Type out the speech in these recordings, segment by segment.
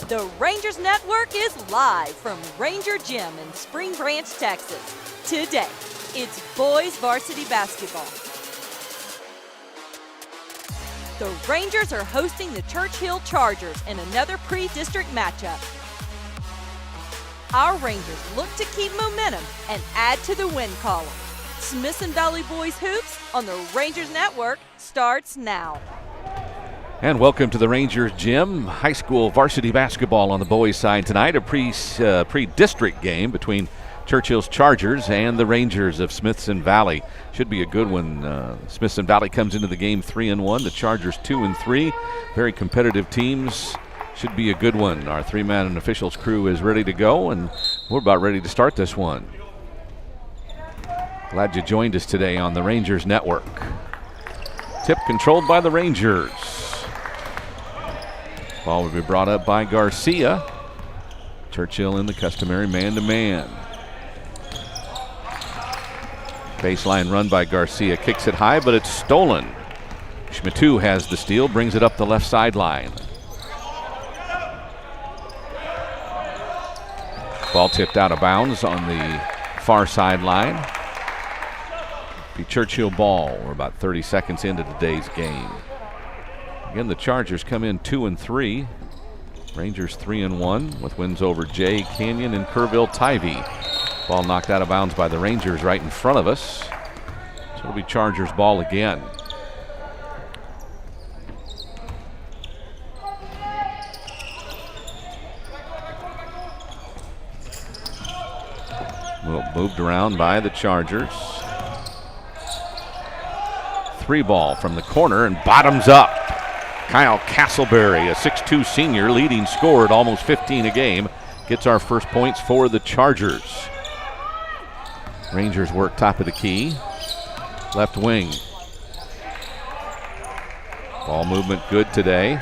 The Rangers Network is live from Ranger Gym in Spring Branch, Texas. Today, it's boys varsity basketball. The Rangers are hosting the Churchill Chargers in another pre-district matchup. Our Rangers look to keep momentum and add to the win column. Smithson Valley Boys Hoops on the Rangers Network starts now. And welcome to the Rangers Gym. High school varsity basketball on the boys' side tonight. A pre-district game between Churchill's Chargers and the Rangers of Smithson Valley. Should be a good one. Smithson Valley comes into the game 3-1. The Chargers 2-3. Very competitive teams. Should be a good one. Our three-man and officials crew is ready to go, and we're about ready to start this one. Glad you joined us today on the Rangers Network. Tip controlled by the Rangers. Ball will be brought up by Garcia. Churchill in the customary man-to-man. Baseline run by Garcia. Kicks it high, but it's stolen. Schmittou has the steal, brings it up the left sideline. Ball tipped out of bounds on the far sideline. Be Churchill ball. We're about 30 seconds into today's game. Again, the Chargers come in 2-3. Rangers 3-1 with wins over Jay, Canyon, and Kerrville-Tivy. Ball knocked out of bounds by the Rangers right in front of us. So it'll be Chargers ball again. Well, moved around by the Chargers. Three ball from the corner and bottoms up. Kyle Castleberry, a 6'2 senior, leading scorer at almost 15 a game, gets our first points for the Chargers. Rangers work top of the key. Left wing. Ball movement good today.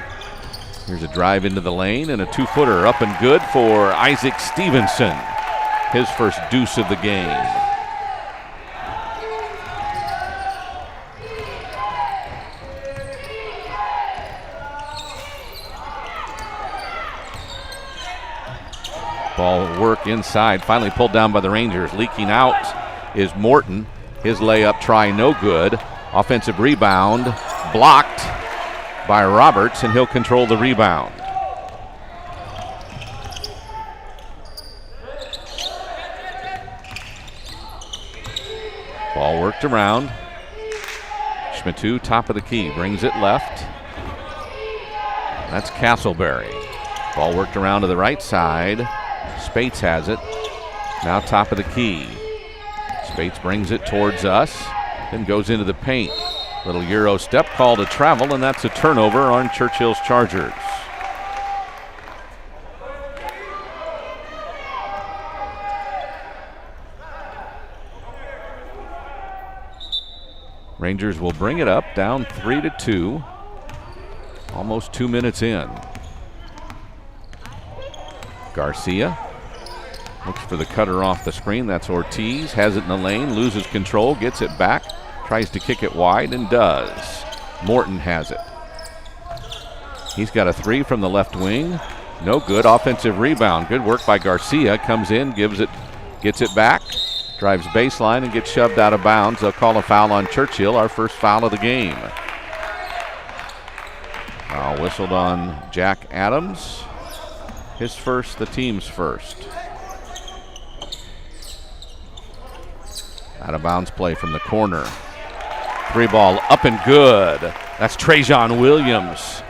Here's a drive into the lane and a two-footer up and good for Isaac Stevenson. His first deuce of the game. Ball work inside, finally pulled down by the Rangers. Leaking out is Morton. His layup try no good. Offensive rebound blocked by Roberts, and he'll control the rebound. Ball worked around. Schmittou, top of the key, brings it left. That's Castleberry. Ball worked around to the right side. Spates has it. Now top of the key. Spates brings it towards us, then goes into the paint. Little Euro step call to travel, and that's a turnover on Churchill's Chargers. Rangers will bring it up, down 3-2. Almost 2 minutes in. Garcia looks for the cutter off the screen. That's Ortiz. Has it in the lane, loses control, gets it back, tries to kick it wide, and does. Morton has it. He's got a three from the left wing. No good. Offensive rebound. Good work by Garcia. Comes in, gets it back, drives baseline, and gets shoved out of bounds. They'll call a foul on Churchill, our first foul of the game. Foul whistled on Jack Adams. His first, the team's first. Out of bounds play from the corner. Three ball up and good. That's Trajan Williams.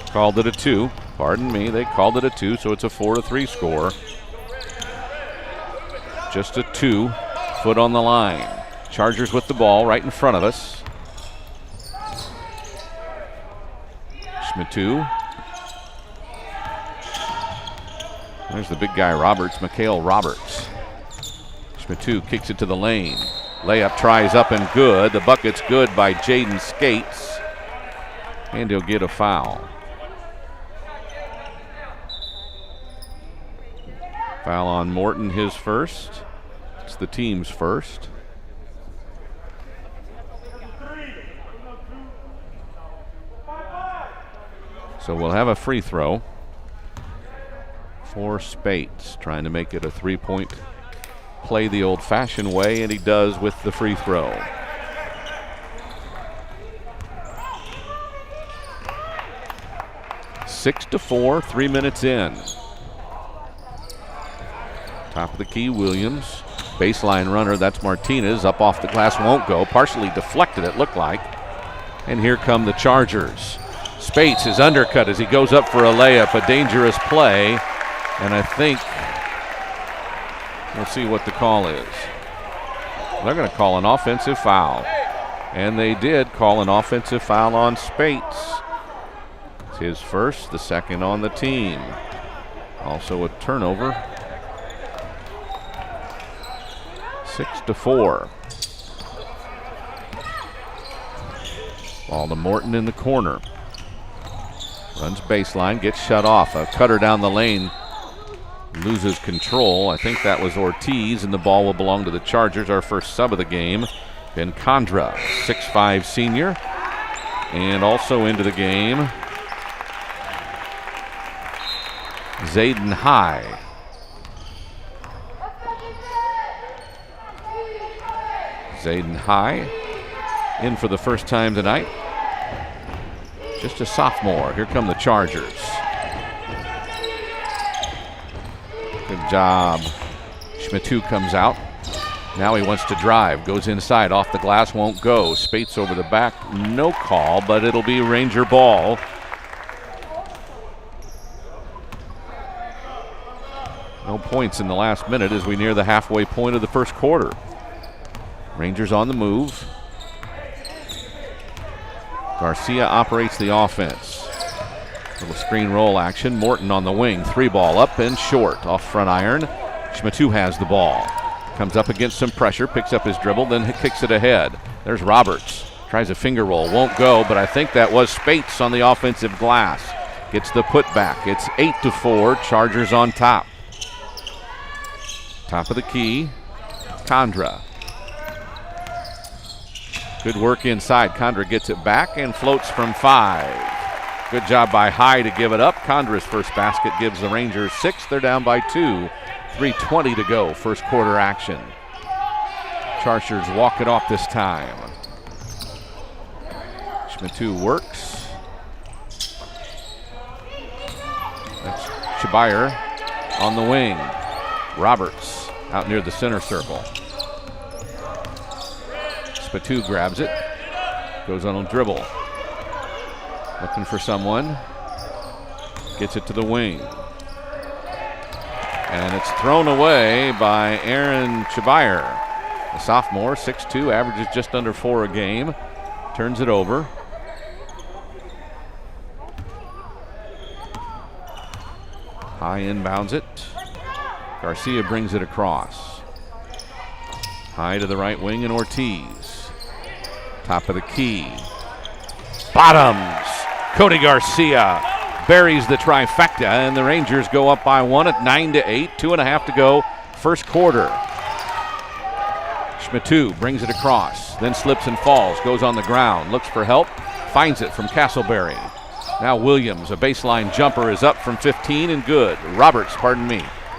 Called it a 2. Pardon me, they called it a 2, so it's a 4-3 score. Just a 2. Foot on the line. Chargers with the ball right in front of us. Schmittou. There's the big guy, Roberts, Mikhail Roberts. Schmittou kicks it to the lane. Layup tries up and good. The bucket's good by Jaden Skates. And he'll get a foul. Foul on Morton, his first. It's the team's first. So we'll have a free throw for Spates, trying to make it a three-point play the old-fashioned way, and he does with the free throw. Six to 4, 3 minutes in. Top of the key, Williams. Baseline runner, that's Martinez. Up off the glass, won't go. Partially deflected, it looked like. And here come the Chargers. Spates is undercut as he goes up for a layup, a dangerous play. And I think we'll see what the call is. They're going to call an offensive foul. And they did call an offensive foul on Spates. It's his first, the second on the team. Also a turnover. 6 to 4. Ball to Morton in the corner. Runs baseline, gets shut off. A cutter down the lane. Loses control. I think that was Ortiz, and the ball will belong to the Chargers. Our first sub of the game, Ben Condra, 6'5" senior. And also into the game, Zayden High. Zayden High in for the first time tonight. Just a sophomore. Here come the Chargers. Good job. Schmitu comes out. Now he wants to drive. Goes inside. Off the glass. Won't go. Spates over the back. No call, but it'll be Ranger ball. No points in the last minute as we near the halfway point of the first quarter. Rangers on the move. Garcia operates the offense. Little screen roll action. Morton on the wing. Three ball up and short. Off front iron. Schmitu has the ball. Comes up against some pressure. Picks up his dribble. Then kicks it ahead. There's Roberts. Tries a finger roll. Won't go, but I think that was Spates on the offensive glass. Gets the putback. It's 8 to 4. Chargers on top. Top of the key. Condra. Good work inside. Condra gets it back and floats from 5. Good job by High to give it up. Condra's first basket gives the Rangers 6. They're down by 2. 3:20 to go. First quarter action. Chargers walk it off this time. Schmitu works. That's Shabayer on the wing. Roberts out near the center circle. Spatu grabs it, goes on a dribble. Looking for someone. Gets it to the wing. And it's thrown away by Aaron Shabayer. The sophomore, 6'2", averages just under 4 a game. Turns it over. High inbounds it. Garcia brings it across. High to the right wing and Ortiz. Top of the key. Bottoms. Cody Garcia buries the trifecta, and the Rangers go up by 1 at 9-8. 2.5 to go. First quarter. Schmitu brings it across, then slips and falls, goes on the ground, looks for help, finds it from Castleberry. Now Williams, a baseline jumper, is up from 15 and good. Roberts,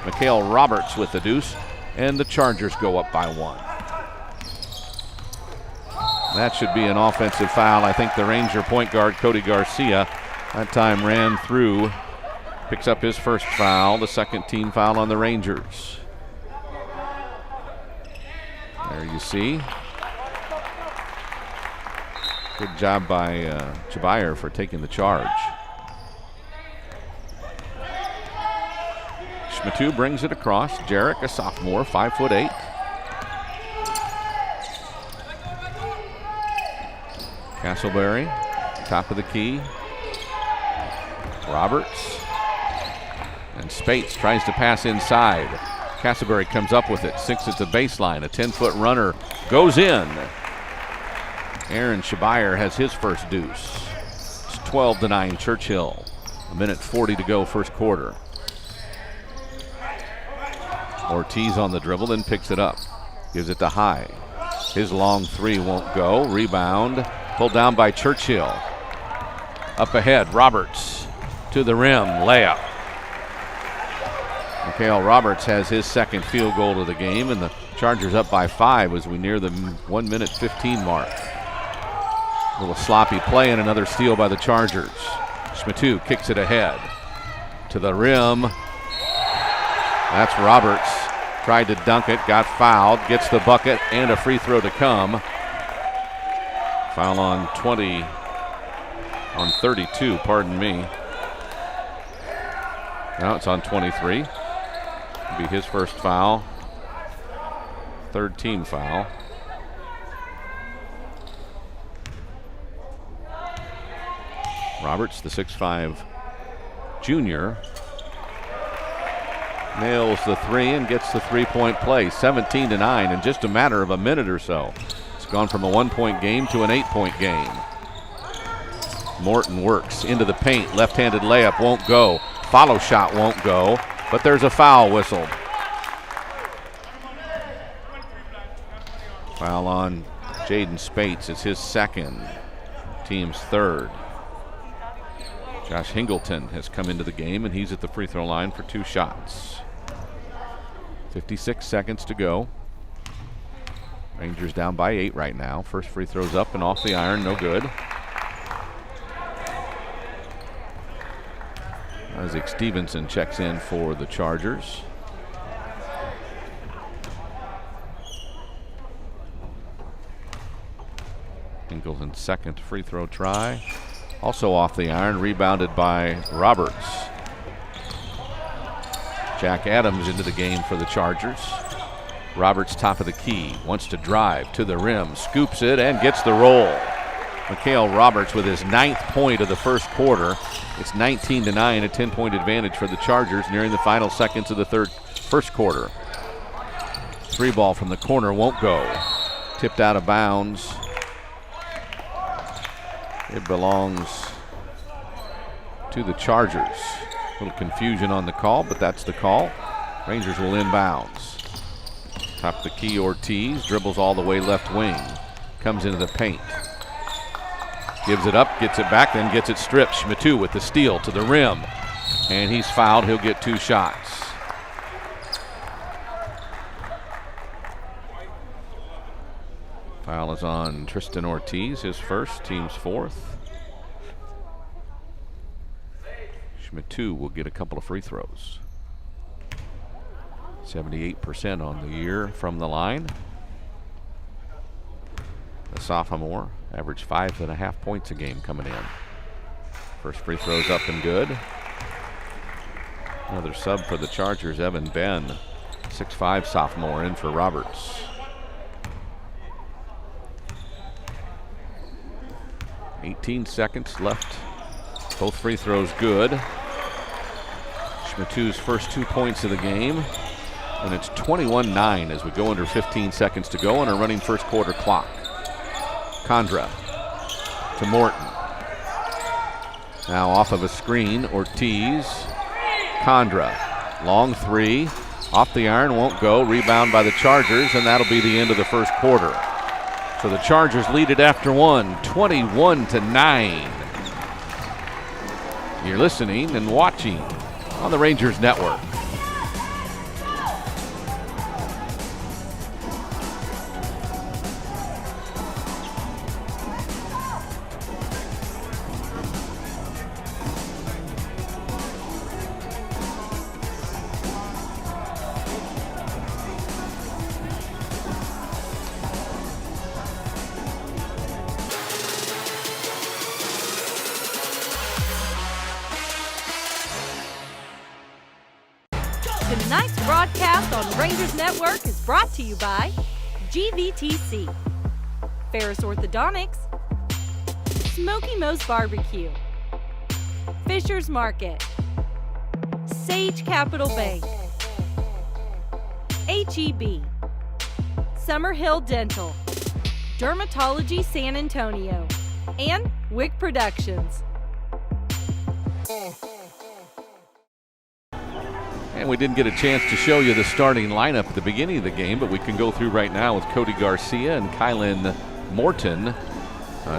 Mikhail Roberts with the deuce, and the Chargers go up by 1. That should be an offensive foul. I think the Ranger point guard, Cody Garcia, that time ran through, picks up his first foul, the second team foul on the Rangers. There you see. Good job by Shabayer for taking the charge. Schmitu brings it across. Jarek, a sophomore, 5'8". Castleberry, top of the key. Roberts. And Spates tries to pass inside. Castleberry comes up with it, 6 at the baseline. A 10-foot runner goes in. Aaron Shabayer has his first deuce. It's 12-9 Churchill. 1:40 to go first quarter. Ortiz on the dribble, then picks it up. Gives it to High. His long three won't go. Rebound. Pulled down by Churchill. Up ahead, Roberts. to the rim, layup. Mikhail Roberts has his second field goal of the game, and the Chargers up by 5 as we near the 1:15 mark. A little sloppy play and another steal by the Chargers. Smithson kicks it ahead to the rim. That's Roberts. Tried to dunk it, got fouled, gets the bucket and a free throw to come. Foul on 32, pardon me. Now it's on 23. It'll be his first foul. Third team foul. Roberts, the 6'5" junior, nails the three and gets the three-point play. 17-9 in just a matter of a minute or so. It's gone from a 1-point game to an 8-point game. Morton works into the paint. Left-handed layup won't go. Follow shot won't go, but there's a foul whistled. Foul on Jaden Spates. It's his second, team's third. Josh Hingleton has come into the game, and he's at the free throw line for 2 shots. 56 seconds to go. Rangers down by 8 right now. First free throw's up and off the iron, no good. Isaac Stevenson checks in for the Chargers. Hingleton's second free throw try. Also off the iron, rebounded by Roberts. Jack Adams into the game for the Chargers. Roberts top of the key, wants to drive to the rim, scoops it and gets the roll. Mikhail Roberts with his 9th point of the first quarter. It's 19-9, a 10-point advantage for the Chargers nearing the final seconds of the first quarter. 3 ball from the corner won't go. Tipped out of bounds. It belongs to the Chargers. A little confusion on the call, but that's the call. Rangers will inbounds. Top of the key, Ortiz dribbles all the way left wing. Comes into the paint. Gives it up, gets it back, then gets it stripped. Smithson with the steal to the rim. And he's fouled. He'll get 2 shots. Foul is on Tristan Ortiz, his first, team's 4th. Smithson will get a couple of free throws. 78% on the year from the line. The sophomore averaged 5.5 points a game coming in. First free throw's up and good. Another sub for the Chargers, Evan Ben, 6'5" sophomore, in for Roberts. 18 seconds left. Both free throws good. Smithson's first 2 points of the game. And it's 21-9 as we go under 15 seconds to go on a running first quarter clock. Condra to Morton. Now off of a screen, Ortiz. Condra, long 3. Off the iron, won't go. Rebound by the Chargers, and that'll be the end of the first quarter. So the Chargers lead it after 1, 21-9. You're listening and watching on the Rangers Network. Tonight's broadcast on Rangers Network is brought to you by GVTC, Ferris Orthodontics, Smoky Moe's Barbecue, Fisher's Market, Sage Capital Bank, HEB, Summerhill Dental, Dermatology San Antonio, and Wick Productions. And we didn't get a chance to show you the starting lineup at the beginning of the game, but we can go through right now with Cody Garcia and Kylan Morton,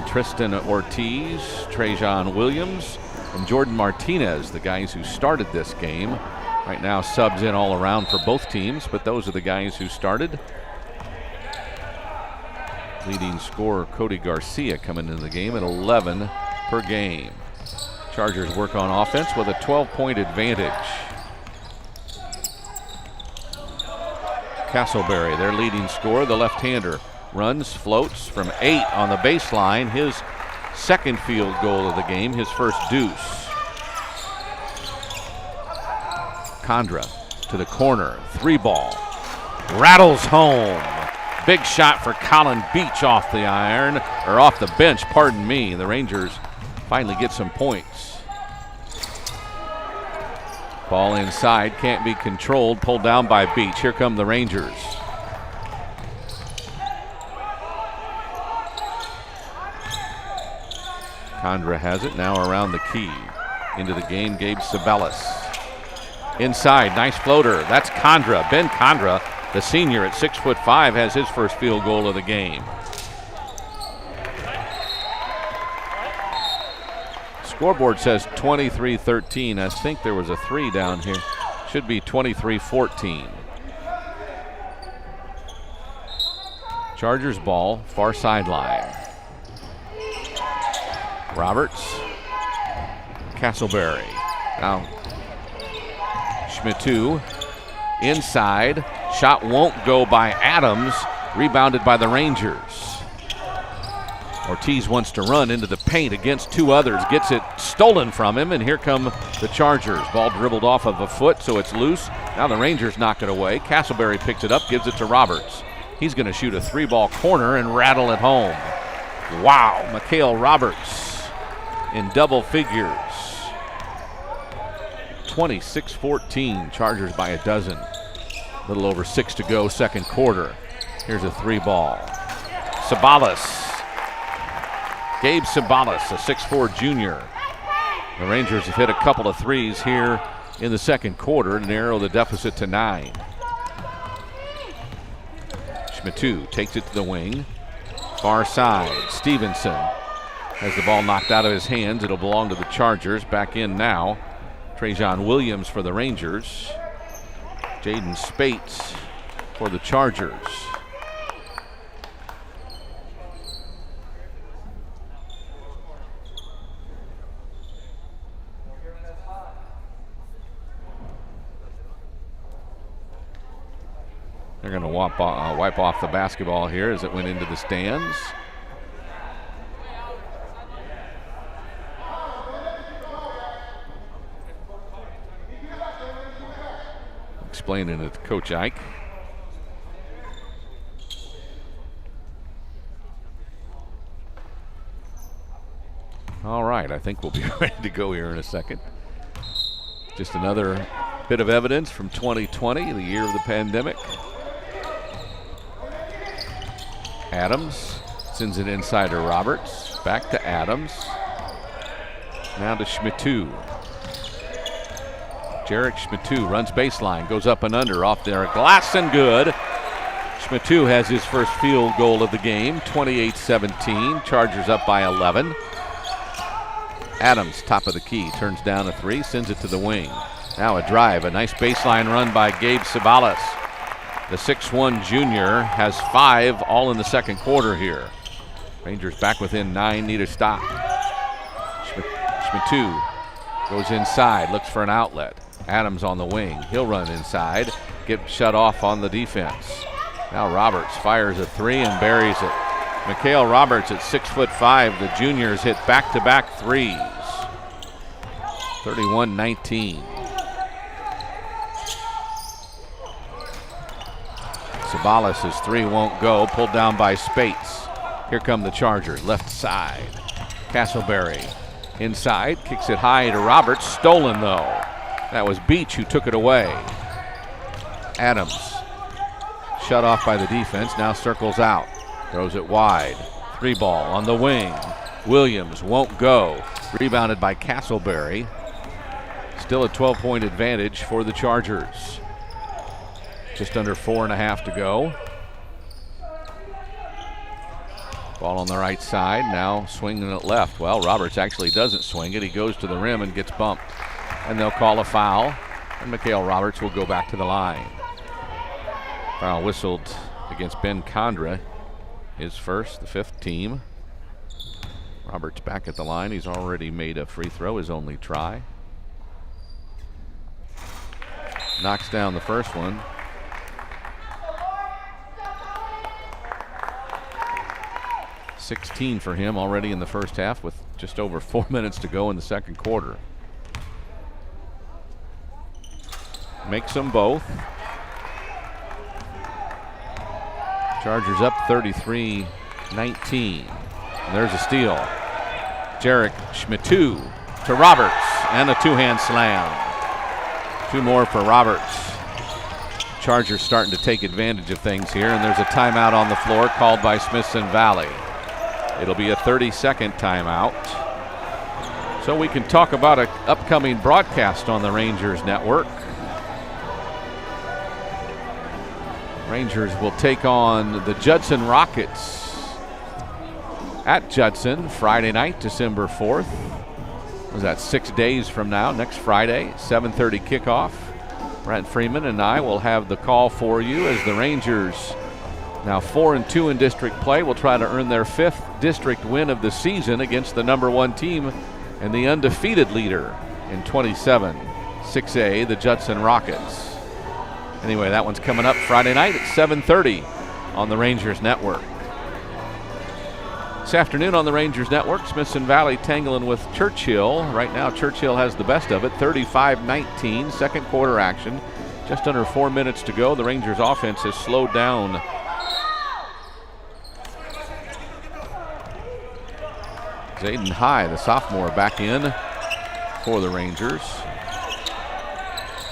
Tristan Ortiz, Trajan Williams, and Jordan Martinez, the guys who started this game. Right now subs in all around for both teams, but those are the guys who started. Leading scorer Cody Garcia coming into the game at 11 per game. Chargers work on offense with a 12-point advantage. Castleberry, their leading scorer, the left-hander, runs, floats from 8 on the baseline. His second field goal of the game, his first deuce. Condra to the corner, 3-ball, rattles home. Big shot for Colin Beach off the iron, or off the bench, pardon me. The Rangers finally get some points. Ball inside, can't be controlled, pulled down by Beach. Here come the Rangers. Condra has it, now around the key. Into the game, Gabe Sabelis. Inside, nice floater, that's Condra. Ben Condra, the senior at 6'5", has his first field goal of the game. Scoreboard says 23-13. I think there was a 3 down here. Should be 23-14. Chargers ball, far sideline. Roberts, Castleberry. Now Schmittou inside. Shot won't go by Adams. Rebounded by the Rangers. Ortiz wants to run into the paint against 2 others. Gets it stolen from him, and here come the Chargers. Ball dribbled off of a foot, so it's loose. Now the Rangers knock it away. Castleberry picks it up, gives it to Roberts. He's going to shoot a 3-ball corner and rattle it home. Wow, Mikhail Roberts in double figures. 26-14, Chargers by a dozen. A little over 6 to go, second quarter. Here's a 3-ball. Sabalis. Gabe Sabalis, a 6'4" junior. The Rangers have hit a couple of threes here in the second quarter to narrow the deficit to 9. Schmittou takes it to the wing. Far side, Stevenson has the ball knocked out of his hands. It'll belong to the Chargers. Back in now, Trajan Williams for the Rangers. Jaden Spates for the Chargers. They're going to wipe off the basketball here as it went into the stands. Explaining it to Coach Ike. All right, I think we'll be ready to go here in a second. Just another bit of evidence from 2020, the year of the pandemic. Adams sends it inside to Roberts. Back to Adams. Now to Schmittou. Jarek Schmittou runs baseline, goes up and under, off there, glass and good. Schmittou has his first field goal of the game, 28-17. Chargers up by 11. Adams, top of the key, turns down a 3, sends it to the wing. Now a drive, a nice baseline run by Gabe Sabalis. The 6'1" junior has 5 all in the second quarter here. Rangers back within 9, need a stop. Schmittou goes inside, looks for an outlet. Adams on the wing, he'll run inside, get shut off on the defense. Now Roberts fires a 3 and buries it. Mikhail Roberts at 6'5", the juniors hit back-to-back threes. 31-19. Sabalis' 3 won't go, pulled down by Spates. Here come the Chargers, left side. Castleberry inside, kicks it high to Roberts, stolen though. That was Beach who took it away. Adams, shut off by the defense, now circles out. Throws it wide, 3-ball on the wing. Williams won't go, rebounded by Castleberry. Still a 12-point advantage for the Chargers. Just under 4.5 to go. Ball on the right side, now swinging it left. Well, Roberts actually doesn't swing it. He goes to the rim and gets bumped. And they'll call a foul, and Mikhail Roberts will go back to the line. Foul whistled against Ben Condra, his first, the 5th team. Roberts back at the line. He's already made a free throw, his only try. Knocks down the first one. .16 for him already in the first half with just over 4 minutes to go in the second quarter. Makes them both. Chargers up 33-19. And there's a steal. Jarek Schmittou to Roberts, and a two-hand slam. 2 more for Roberts. Chargers starting to take advantage of things here, and there's a timeout on the floor called by Smithson Valley. It'll be a 30-second timeout. So we can talk about an upcoming broadcast on the Rangers network. Rangers will take on the Judson Rockets at Judson Friday night, December 4th. Was that 6 days from now? Next Friday, 7:30 kickoff. Brent Freeman and I will have the call for you as the Rangers, now 4-2 in district play, will try to earn their 5th district win of the season against the #1 team and the undefeated leader in 27, 6A, the Judson Rockets. Anyway, that one's coming up Friday night at 7:30 on the Rangers Network. This afternoon on the Rangers Network, Smithson Valley tangling with Churchill. Right now, Churchill has the best of it, 35-19, second quarter action. Just under 4 minutes to go. The Rangers offense has slowed down. Zayden High, the sophomore, back in for the Rangers.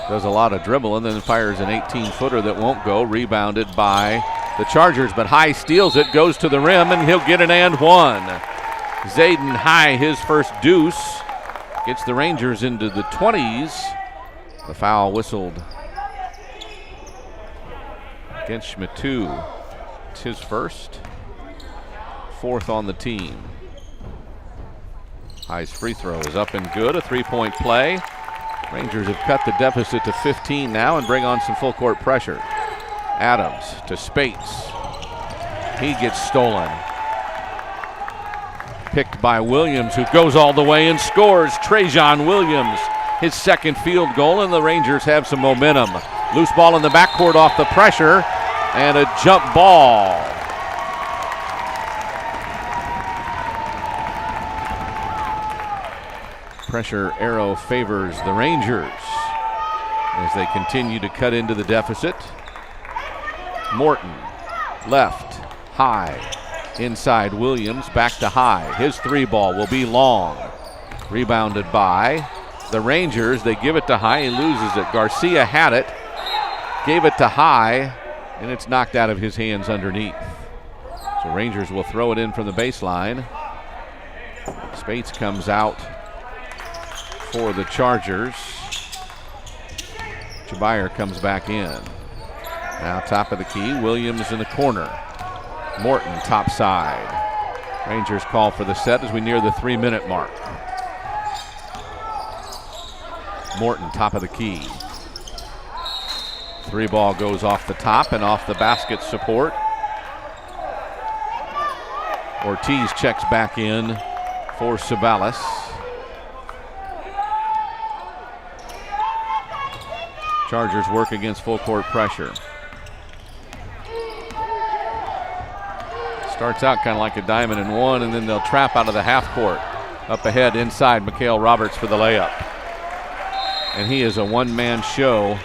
Does a lot of dribbling, then fires an 18-footer that won't go. Rebounded by the Chargers, but High steals it, goes to the rim, and he'll get an and one. Zayden High, his first deuce, gets the Rangers into the 20s. The foul whistled against Schmittou. It's his first, 4th on the team. High's free throw is up and good, a 3-point play. Rangers have cut the deficit to 15 now and bring on some full court pressure. Adams to Spates. He gets stolen. Picked by Williams, who goes all the way and scores. Trajan Williams, his second field goal, and the Rangers have some momentum. Loose ball in the backcourt off the pressure, and a jump ball. Pressure arrow favors the Rangers as they continue to cut into the deficit. Morton, left, High, inside Williams, back to High. His 3 ball will be long. Rebounded by the Rangers. They give it to High, he loses it. Garcia had it, gave it to High, and it's knocked out of his hands underneath. So Rangers will throw it in from the baseline. Spates comes out for the Chargers. Chabayer comes back in. Now top of the key, Williams in the corner. Morton top side. Rangers call for the set as we near the 3-minute mark. Morton top of the key. 3 ball goes off the top and off the basket support. Ortiz checks back in for Savalas. Chargers work against full court pressure. Starts out kind of like a diamond and one, and then they'll trap out of the half court. Up ahead inside, Mikhail Roberts for the layup. And he is a one-man show.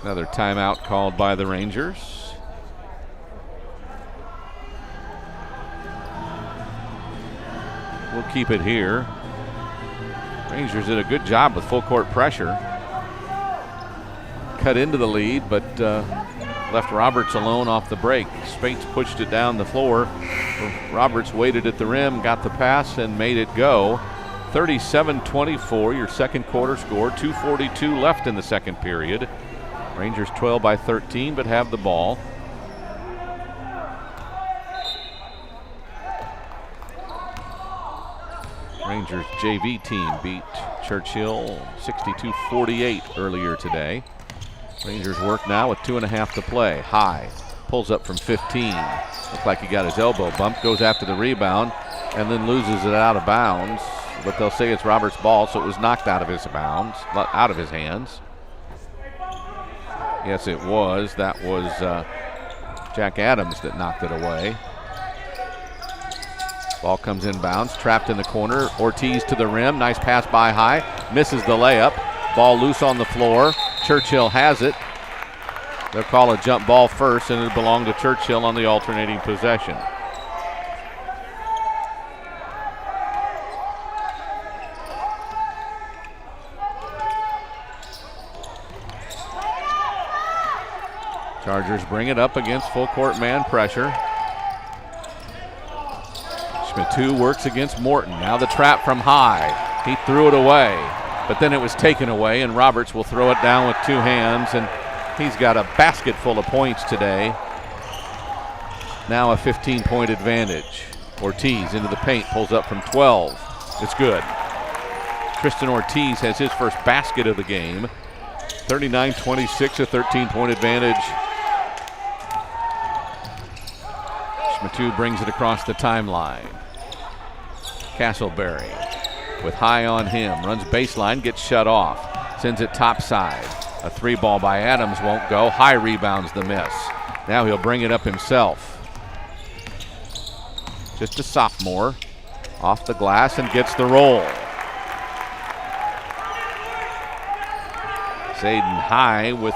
Another timeout called by the Rangers. We'll keep it here. Rangers did a good job with full court pressure. Cut into the lead, but left Roberts alone off the break. Spates pushed it down the floor. Roberts waited at the rim, got the pass, and made it go. 37-24, your second quarter score. 2:42 left in the second period. Rangers 12 by 13, but have the ball. Rangers JV team beat Churchill 62-48 earlier today. Rangers work now with 2.5 to play. High pulls up from 15. Looks like he got his elbow bumped, goes after the rebound, and then loses it out of bounds. But they'll say it's Roberts' ball, so it was knocked out of his hands. Yes, it was. That was Jack Adams that knocked it away. Ball comes inbounds, trapped in the corner. Ortiz to the rim. Nice pass by High. Misses the layup. Ball loose on the floor. Churchill has it. They'll call a jump ball first, and it'll belong to Churchill on the alternating possession. Chargers bring it up against full court man pressure. Schmittou works against Morton. Now the trap from High. He threw it away, but then it was taken away, and Roberts will throw it down with 2 hands, and he's got a basket full of points today. Now a 15-point advantage. Ortiz into the paint, pulls up from 12. It's good. Tristan Ortiz has his first basket of the game. 39-26, a 13-point advantage. Schmittou brings it across the timeline. Castleberry with High on him, runs baseline, gets shut off, sends it topside. A 3 ball by Adams won't go. High rebounds the miss. Now he'll bring it up himself. Just a sophomore, off the glass and gets the roll. Zayden High with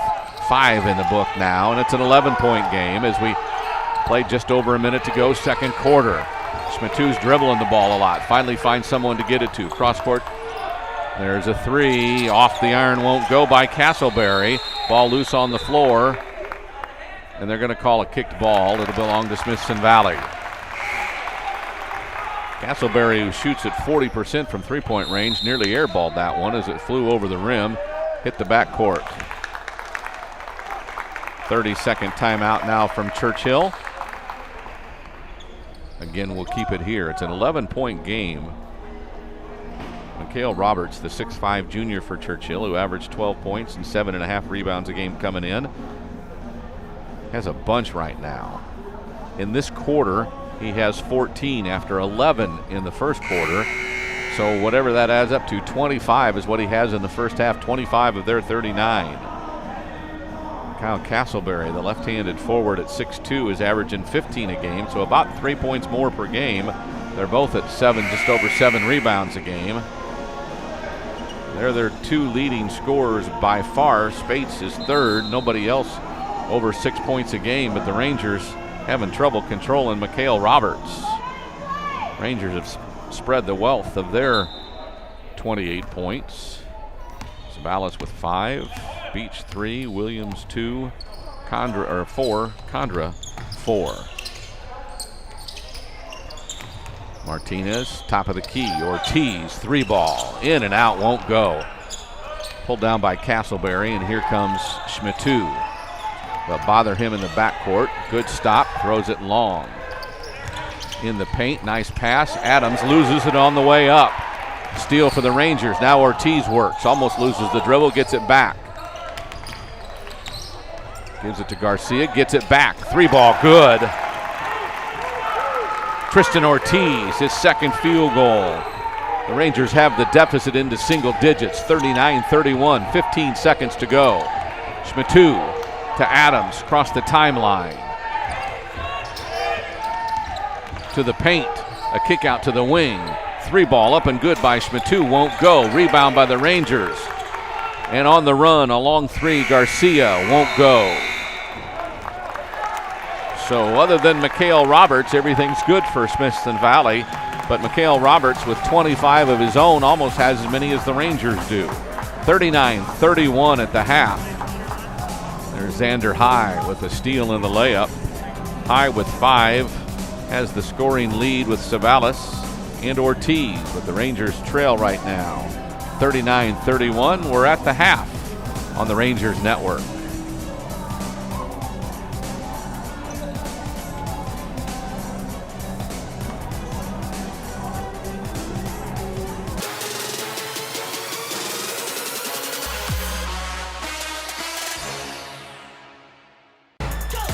5 in the book now, and it's an 11-point game as we play just over a minute to go, second quarter. Schmittou's dribbling the ball a lot. Finally finds someone to get it to. Cross court. There's a 3. Off the iron, won't go by Castleberry. Ball loose on the floor. And they're going to call a kicked ball. It'll belong to Smithson Valley. Castleberry, who shoots at 40% from three-point range, nearly airballed that one as it flew over the rim, hit the backcourt. 30-second timeout now from Churchill. Again, we'll keep it here. It's an 11-point game. Mikhail Roberts, the 6'5 junior for Churchill, who averaged 12 points and 7.5 rebounds a game coming in, has a bunch right now. In this quarter, he has 14 after 11 in the first quarter. So whatever that adds up to, 25 is what he has in the first half, 25 of their 39. Kyle Castleberry, the left-handed forward at 6'2", is averaging 15 a game, so about 3 points more per game. They're both at 7, just over 7 rebounds a game. They're their 2 leading scorers by far. Spates is third, nobody else over 6 points a game, but the Rangers having trouble controlling Mikhail Roberts. Rangers have spread the wealth of their 28 points. Sabalas with 5, Beach 3, Williams 2, Condra 4, Condra 4. Martinez, top of the key. Ortiz, 3 ball, in and out, won't go. Pulled down by Castleberry, and here comes Schmittou. They'll bother him in the backcourt. Good stop, throws it long. In the paint, nice pass. Adams loses it on the way up. Steal for the Rangers. Now Ortiz works, almost loses the dribble, gets it back. Gives it to Garcia, gets it back. 3 ball, good. Tristan Ortiz, his second field goal. The Rangers have the deficit into single digits, 39-31, 15 seconds to go. Schmittou to Adams, across the timeline. To the paint, a kick out to the wing. 3 ball up and good by Schmittou, won't go. Rebound by the Rangers. And on the run, a long 3, Garcia, won't go. So other than Mikhail Roberts, everything's good for Smithson Valley. But Mikhail Roberts with 25 of his own almost has as many as the Rangers do. 39-31 at the half. There's Xander High with a steal in the layup. High with 5 has the scoring lead with Sabalas and Ortiz, but the Rangers trail right now. 39-31, we're at the half on the Rangers Network.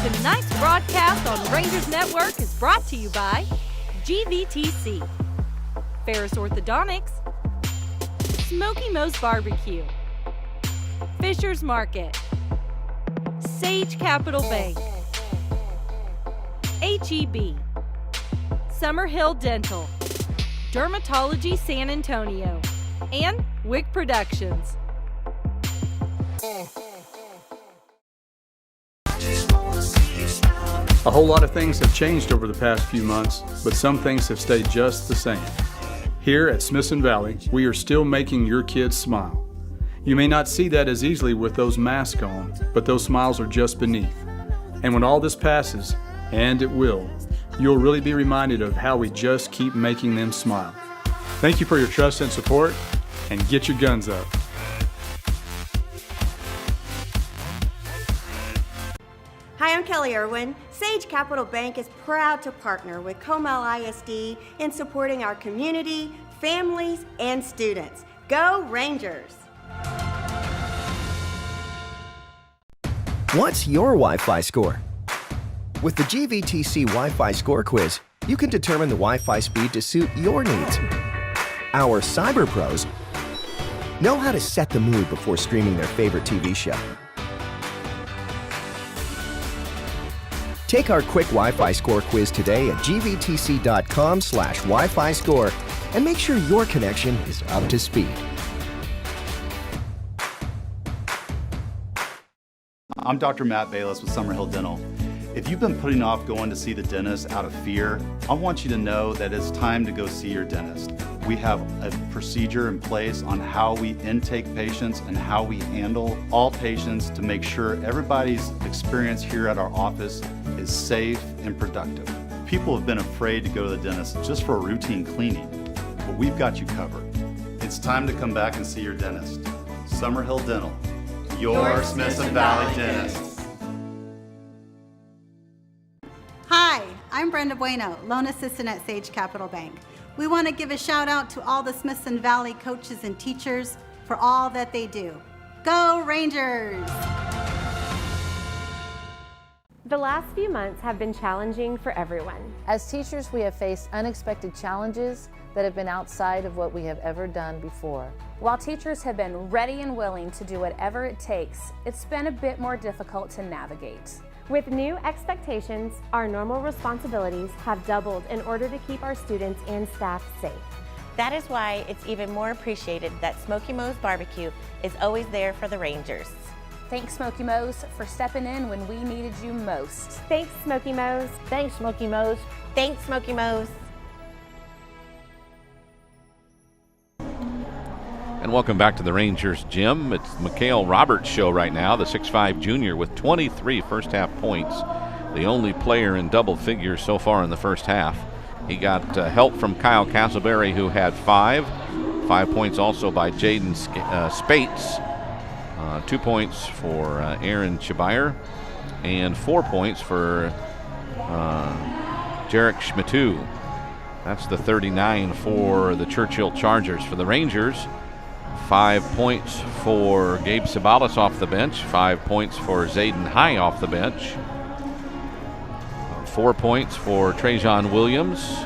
Tonight's broadcast on Rangers Network is brought to you by GVTC, Ferris Orthodontics, Smoky Moe's Barbecue, Fisher's Market, Sage Capital Bank, HEB, Summerhill Dental, Dermatology San Antonio, and Wick Productions. A whole lot of things have changed over the past few months, but some things have stayed just the same. Here at Smithson Valley, we are still making your kids smile. You may not see that as easily with those masks on, but those smiles are just beneath. And when all this passes, and it will, you'll really be reminded of how we just keep making them smile. Thank you for your trust and support, and get your guns up. Hi, I'm Kelly Irwin. Sage Capital Bank is proud to partner with Comel ISD in supporting our community, families, and students. Go Rangers! What's your Wi-Fi score? With the GVTC Wi-Fi Score Quiz, you can determine the Wi-Fi speed to suit your needs. Our cyber pros know how to set the mood before streaming their favorite TV show. Take our quick Wi-Fi score quiz today at gvtc.com/Wi-Fi score and make sure your connection is up to speed. I'm Dr. Matt Bayless with Summerhill Dental. If you've been putting off going to see the dentist out of fear, I want you to know that it's time to go see your dentist. We have a procedure in place on how we intake patients and how we handle all patients to make sure everybody's experience here at our office is safe and productive. People have been afraid to go to the dentist just for a routine cleaning, but we've got you covered. It's time to come back and see your dentist. Summerhill Dental, your Smithson Valley dentist. Hi, I'm Brenda Bueno, loan assistant at Sage Capital Bank. We want to give a shout out to all the Smithson Valley coaches and teachers for all that they do. Go Rangers! The last few months have been challenging for everyone. As teachers, we have faced unexpected challenges that have been outside of what we have ever done before. While teachers have been ready and willing to do whatever it takes, it's been a bit more difficult to navigate. With new expectations, our normal responsibilities have doubled in order to keep our students and staff safe. That is why it's even more appreciated that Smoky Moe's Barbecue is always there for the Rangers. Thanks, Smoky Moe's, for stepping in when we needed you most. Thanks, Smoky Moe's. Thanks, Smoky Moe's. Thanks, Smoky Moe's. And welcome back to the Rangers Gym. It's Mikhail Roberts' show right now, the 6'5 junior with 23 first half points, the only player in double figures so far in the first half. He got help from Kyle Castleberry, who had 5 points also by Jaden Spates, 2 points for Aaron Chibayer, and 4 points for Jarek Schmitu. That's the 39 for the Churchill Chargers. For the Rangers, 5 points for Gabe Sabalas off the bench, 5 points for Zayden High off the bench, 4 points for Trajan Williams,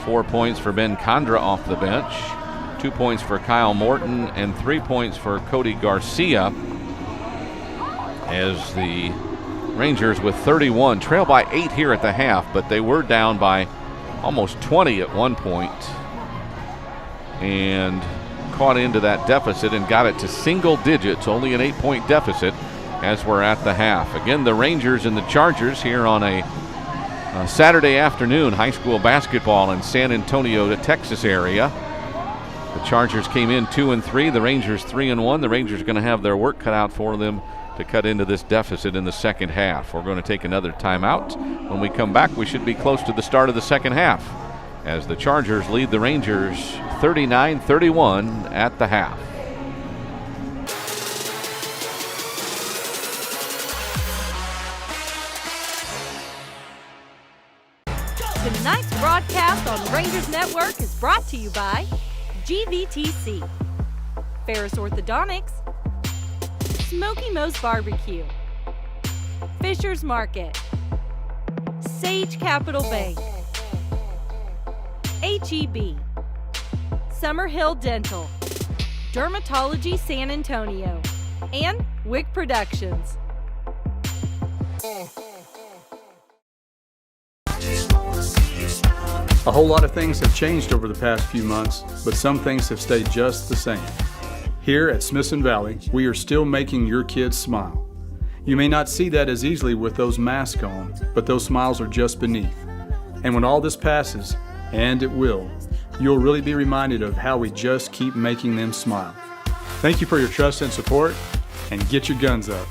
4 points for Ben Condra off the bench, 2 points for Kyle Morton, and 3 points for Cody Garcia, as the Rangers with 31 trail by 8 here at the half, but they were down by almost 20 at one point and caught into that deficit and got it to single digits, only an 8-point deficit as we're at the half. Again, the Rangers and the Chargers here on a Saturday afternoon, high school basketball in San Antonio, the Texas area. The Chargers came in 2-3, the Rangers 3-1. The Rangers are going to have their work cut out for them to cut into this deficit in the second half. We're going to take another timeout. When we come back, we should be close to the start of the second half, as the Chargers lead the Rangers 39-31 at the half. Tonight's broadcast on Rangers Network is brought to you by GVTC, Ferris Orthodontics, Smoky Moe's Barbecue, Fisher's Market, Sage Capital Bank, HEB, Summerhill Dental, Dermatology San Antonio, and Wick Productions. A whole lot of things have changed over the past few months, but some things have stayed just the same. Here at Smithson Valley, we are still making your kids smile. You may not see that as easily with those masks on, but those smiles are just beneath. And when all this passes, and it will, you'll really be reminded of how we just keep making them smile. Thank you for your trust and support, and get your guns up.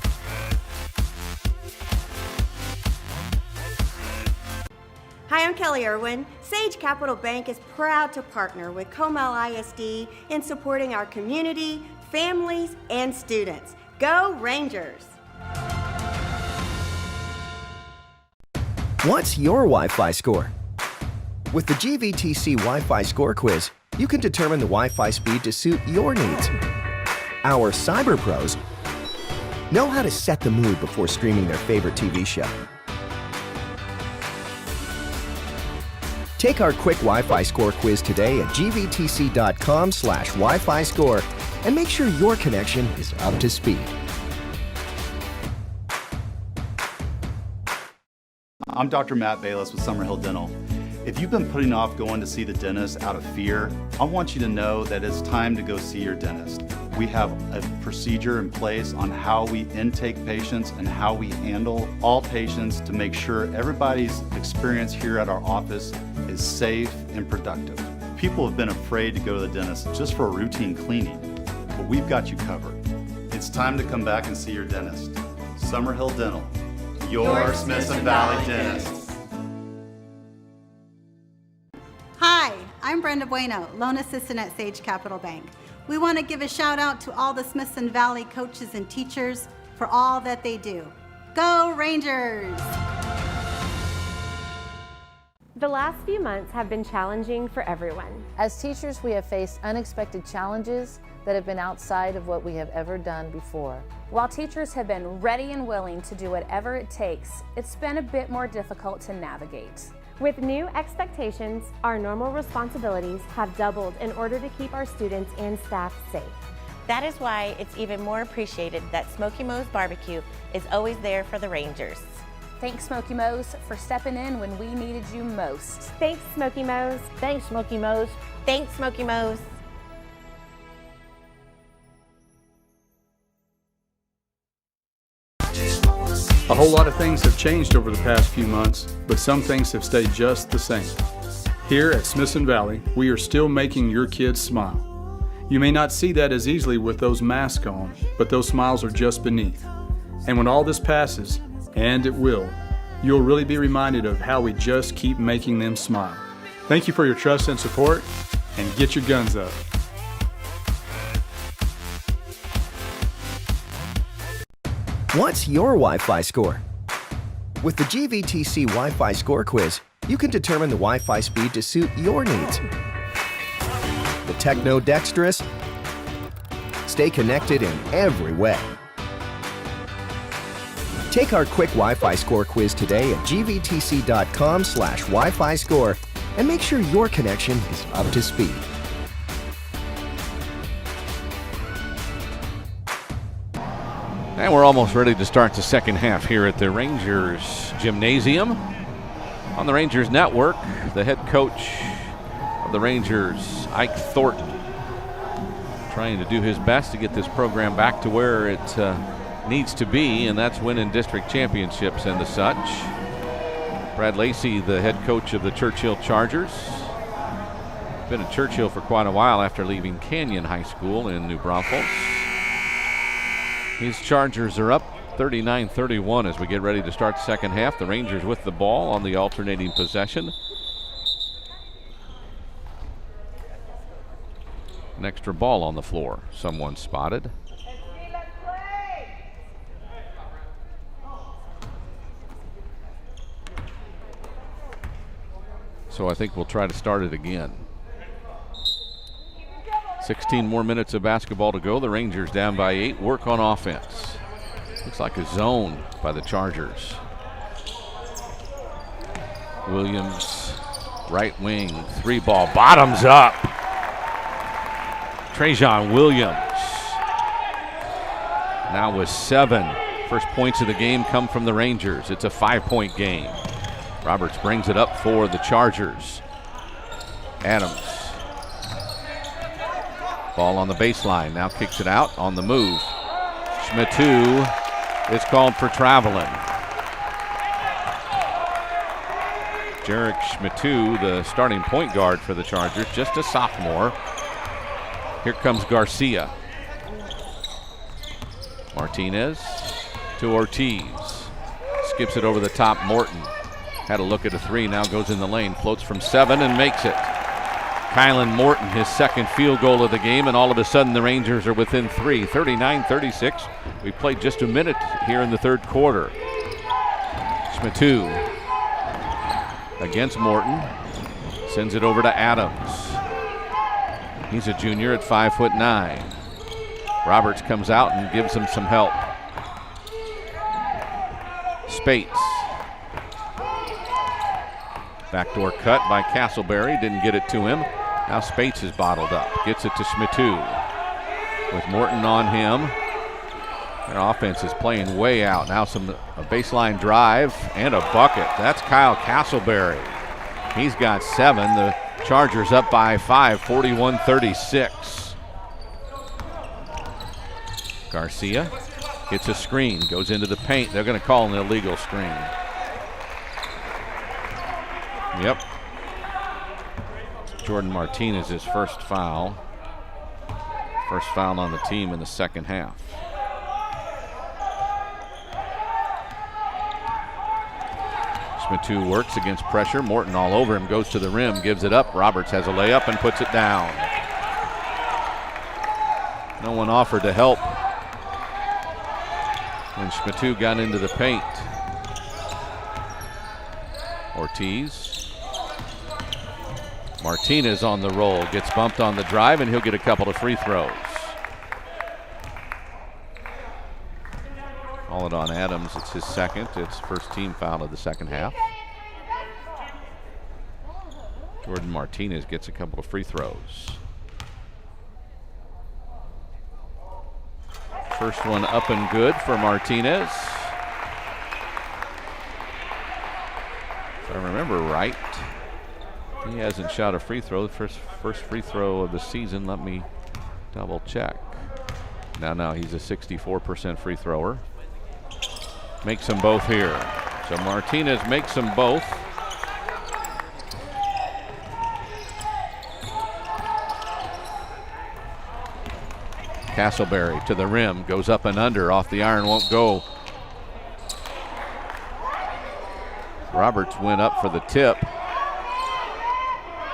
Hi, I'm Kelly Irwin. Sage Capital Bank is proud to partner with Comel ISD in supporting our community, families, and students. Go Rangers! What's your Wi-Fi score? With the GVTC Wi-Fi Score Quiz, you can determine the Wi-Fi speed to suit your needs. Our Cyber Pros know how to set the mood before streaming their favorite TV show. Take our quick Wi-Fi score quiz today at gvtc.com/Wi-Fi score and make sure your connection is up to speed. I'm Dr. Matt Bayless with Summerhill Dental. If you've been putting off going to see the dentist out of fear, I want you to know that it's time to go see your dentist. We have a procedure in place on how we intake patients and how we handle all patients to make sure everybody's experience here at our office is safe and productive. People have been afraid to go to the dentist just for a routine cleaning, but we've got you covered. It's time to come back and see your dentist. Summerhill Dental, your Smithson Valley dentist. Hi, I'm Brenda Bueno, loan assistant at Sage Capital Bank. We want to give a shout out to all the Smithson Valley coaches and teachers for all that they do. Go Rangers! The last few months have been challenging for everyone. As teachers, we have faced unexpected challenges that have been outside of what we have ever done before. While teachers have been ready and willing to do whatever it takes, it's been a bit more difficult to navigate. With new expectations, our normal responsibilities have doubled in order to keep our students and staff safe. That is why it's even more appreciated that Smoky Mo's Barbecue is always there for the Rangers. Thanks, Smoky Mo's, for stepping in when we needed you most. Thanks, Smoky Mo's. Thanks, Smoky Mo's. Thanks, Smoky Mo's. A whole lot of things have changed over the past few months, but some things have stayed just the same. Here at Smithson Valley, we are still making your kids smile. You may not see that as easily with those masks on, but those smiles are just beneath. And when all this passes, and it will, you'll really be reminded of how we just keep making them smile. Thank you for your trust and support, and get your guns up. What's your Wi-Fi score? With the GVTC Wi-Fi Score Quiz, you can determine the Wi-Fi speed to suit your needs. The techno-dexterous? Stay connected in every way. Take our quick Wi-Fi score quiz today at gvtc.com/Wi-Fi score and make sure your connection is up to speed. And we're almost ready to start the second half here at the Rangers Gymnasium. On the Rangers Network, the head coach of the Rangers, Ike Thornton, trying to do his best to get this program back to where it needs to be, and that's winning district championships and the such. Brad Lacey, the head coach of the Churchill Chargers. Been at Churchill for quite a while after leaving Canyon High School in New Braunfels. His Chargers are up 39-31 as we get ready to start the second half. The Rangers with the ball on the alternating possession. An extra ball on the floor. Someone spotted. So I think we'll try to start it again. 16 more minutes of basketball to go. The Rangers down by 8. Work on offense. Looks like a zone by the Chargers. Williams, right wing, 3-ball, bottoms up. Trajan Williams now with 7. First points of the game come from the Rangers. It's a 5-point game. Roberts brings it up for the Chargers. Adams. Ball on the baseline, now kicks it out on the move. Schmittou is called for traveling. Jarek Schmittou, the starting point guard for the Chargers, just a sophomore. Here comes Garcia. Martinez to Ortiz. Skips it over the top, Morton. Had a look at a 3, now goes in the lane, floats from 7 and makes it. Kylan Morton, his second field goal of the game, and all of a sudden the Rangers are within 3, 39-36. We played just a minute here in the third quarter. Schmittou against Morton, sends it over to Adams. He's a junior at 5'9". Roberts comes out and gives him some help. Spates. Backdoor cut by Castleberry, didn't get it to him. Now Spates is bottled up, gets it to Schmittou. With Morton on him. Their offense is playing way out. Now a baseline drive and a bucket. That's Kyle Castleberry. He's got 7. The Chargers up by 5, 41-36. Garcia gets a screen, goes into the paint. They're going to call an illegal screen. Yep. Jordan Martinez's first foul. First foul on the team in the second half. Schmittou works against pressure. Morton all over him, goes to the rim, gives it up. Roberts has a layup and puts it down. No one offered to help when Schmittou got into the paint. Ortiz. Martinez on the roll, gets bumped on the drive, and he'll get a couple of free throws. Call it on Adams. It's his second. It's first team foul of the second half. Jordan Martinez gets a couple of free throws. First one up and good for Martinez. If I remember right, he hasn't shot a free throw. The first free throw of the season. Let me double check. No, he's a 64% free thrower. Makes them both here. So Martinez makes them both. Castleberry to the rim, goes up and under, off the iron, won't go. Roberts went up for the tip.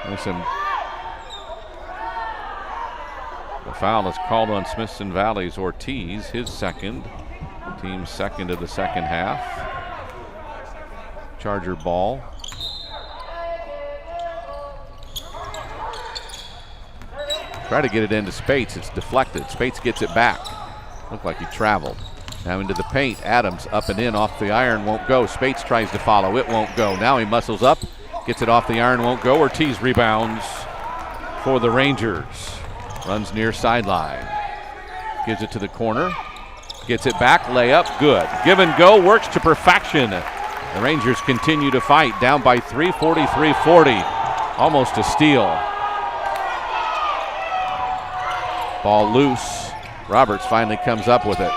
Listen, the foul is called on Smithson Valley's Ortiz, his second. Team's second of the second half. Charger ball. Try to get it into Spates. It's deflected. Spates gets it back. Looked like he traveled. Now into the paint. Adams up and in off the iron, won't go. Spates tries to follow. It won't go. Now he muscles up. Gets it off the iron, won't go. Ortiz rebounds for the Rangers. Runs near sideline. Gives it to the corner. Gets it back, layup, good. Give and go, works to perfection. The Rangers continue to fight, down by 3, 43-40. Almost a steal. Ball loose. Roberts finally comes up with it.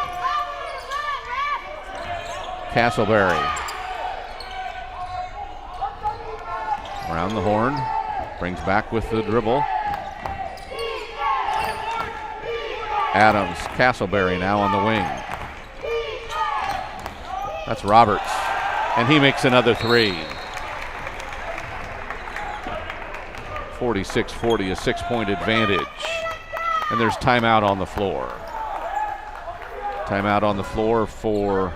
Castleberry. Around the horn, brings back with the dribble. Adams, Castleberry now on the wing. That's Roberts, and he makes another 3. 46-40, a 6-point advantage. And there's timeout on the floor. Timeout on the floor for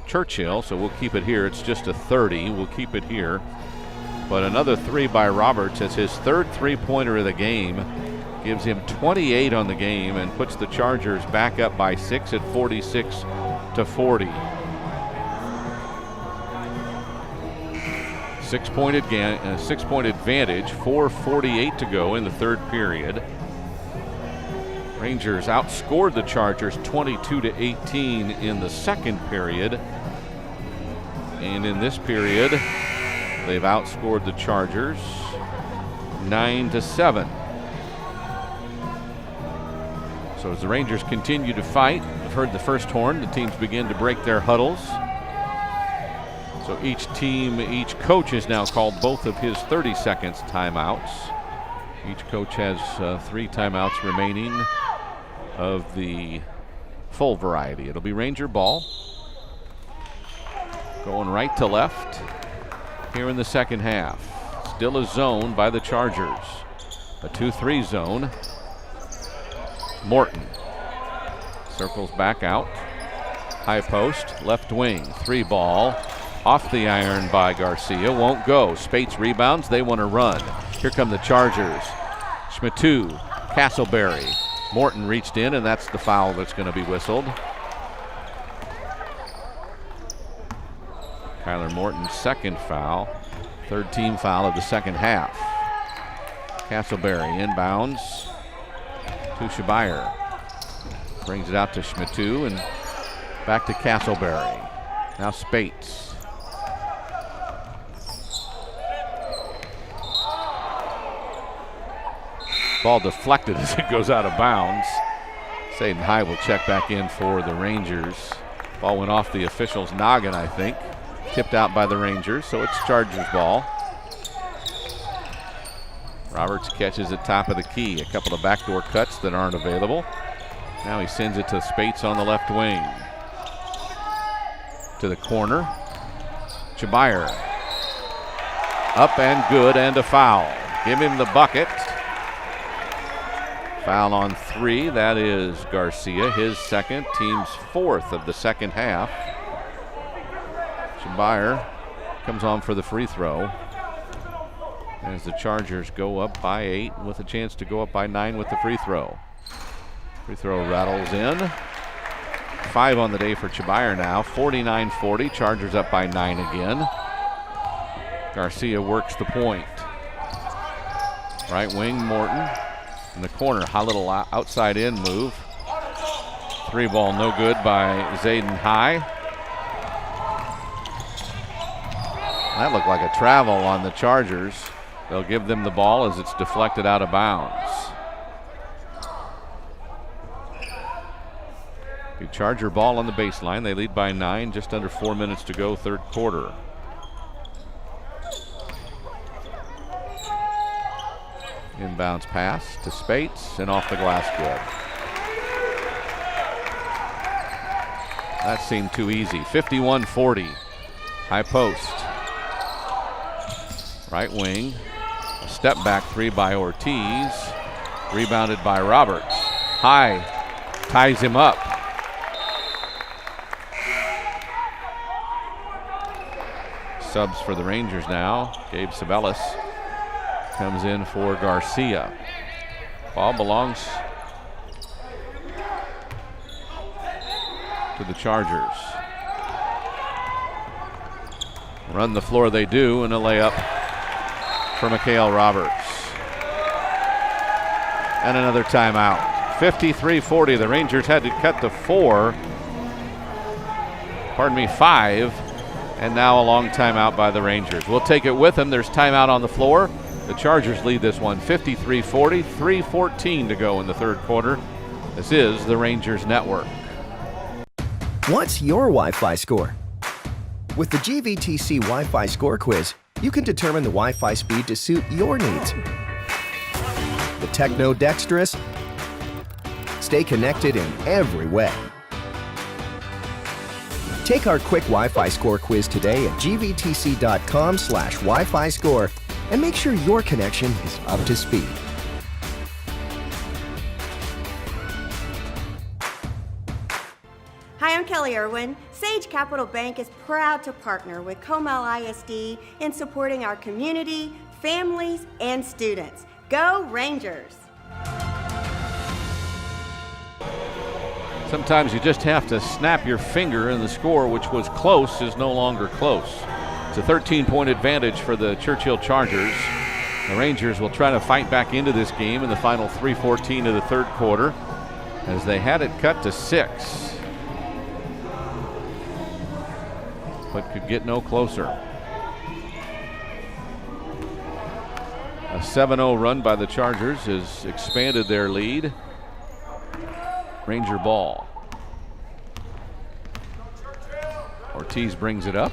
Churchill, so we'll keep it here. It's just a 30, we'll keep it here. But another 3 by Roberts as his third three-pointer of the game. Gives him 28 on the game and puts the Chargers back up by 6 at 46-40. to 40. 6-point advantage, 4:48 to go in the third period. Rangers outscored the Chargers 22-18 in the second period. And in this period, they've outscored the Chargers 9-7. So as the Rangers continue to fight, you've heard the first horn, the teams begin to break their huddles. So each coach has now called both of his 30 seconds timeouts. Each coach has 3 timeouts remaining of the full variety. It'll be Ranger ball. Going right to left here in the second half. Still a zone by the Chargers. A 2-3 zone. Morton circles back out. High post, left wing, 3 ball. Off the iron by Garcia, won't go. Spates rebounds, they want to run. Here come the Chargers. Schmatu, Castleberry. Morton reached in, and that's the foul that's going to be whistled. Kyler Morton's second foul, third team foul of the second half. Castleberry inbounds to Shabayer. Brings it out to Schmatu and back to Castleberry. Now Spates. Ball deflected as it goes out of bounds. Saden High will check back in for the Rangers. Ball went off the official's noggin, I think. Tipped out by the Rangers, so it's Chargers ball. Roberts catches at top of the key. A couple of backdoor cuts that aren't available. Now he sends it to Spates on the left wing. To the corner. Shabayer. Up and good, and a foul. Give him the bucket. Foul on 3, that is Garcia, his second, team's 4th of the second half. Shabayer comes on for the free throw as the Chargers go up by 8 with a chance to go up by 9 with the free throw. Free throw rattles in. 5 on the day for Shabayer now, 49-40, Chargers up by 9 again. Garcia works the point. Right wing, Morton. In the corner, high little outside in move. 3 ball no good by Zayden High. That looked like a travel on the Chargers. They'll give them the ball as it's deflected out of bounds. The Charger ball on the baseline. They lead by 9, just under 4 minutes to go, third quarter. Inbounds pass to Spates and off the glass, good. That seemed too easy. 51-40. High post. Right wing. A step back 3 by Ortiz. Rebounded by Roberts. High ties him up. Subs for the Rangers now. Gabe Sabelis comes in for Garcia. Ball belongs to the Chargers. Run the floor they do, and a layup for Mikhail Roberts. And another timeout. 53-40. The Rangers had to cut to 5, and now a long timeout by the Rangers. We'll take it with them. There's timeout on the floor. The Chargers lead this one 53-40, 3:14 to go in the third quarter. This is the Rangers Network. What's your Wi-Fi score? With the GVTC Wi-Fi Score Quiz, you can determine the Wi-Fi speed to suit your needs. The techno-dexterous? Stay connected in every way. Take our quick Wi-Fi score quiz today at gvtc.com/Wi-Fi score and make sure your connection is up to speed. Hi, I'm Kelly Irwin. Sage Capital Bank is proud to partner with Comel ISD in supporting our community, families, and students. Go Rangers! Sometimes you just have to snap your finger and the score, which was close, is no longer close. It's a 13-point advantage for the Churchill Chargers. The Rangers will try to fight back into this game in the final 3:14 of the third quarter as they had it cut to 6. But could get no closer. A 7-0 run by the Chargers has expanded their lead. Ranger ball. Ortiz brings it up.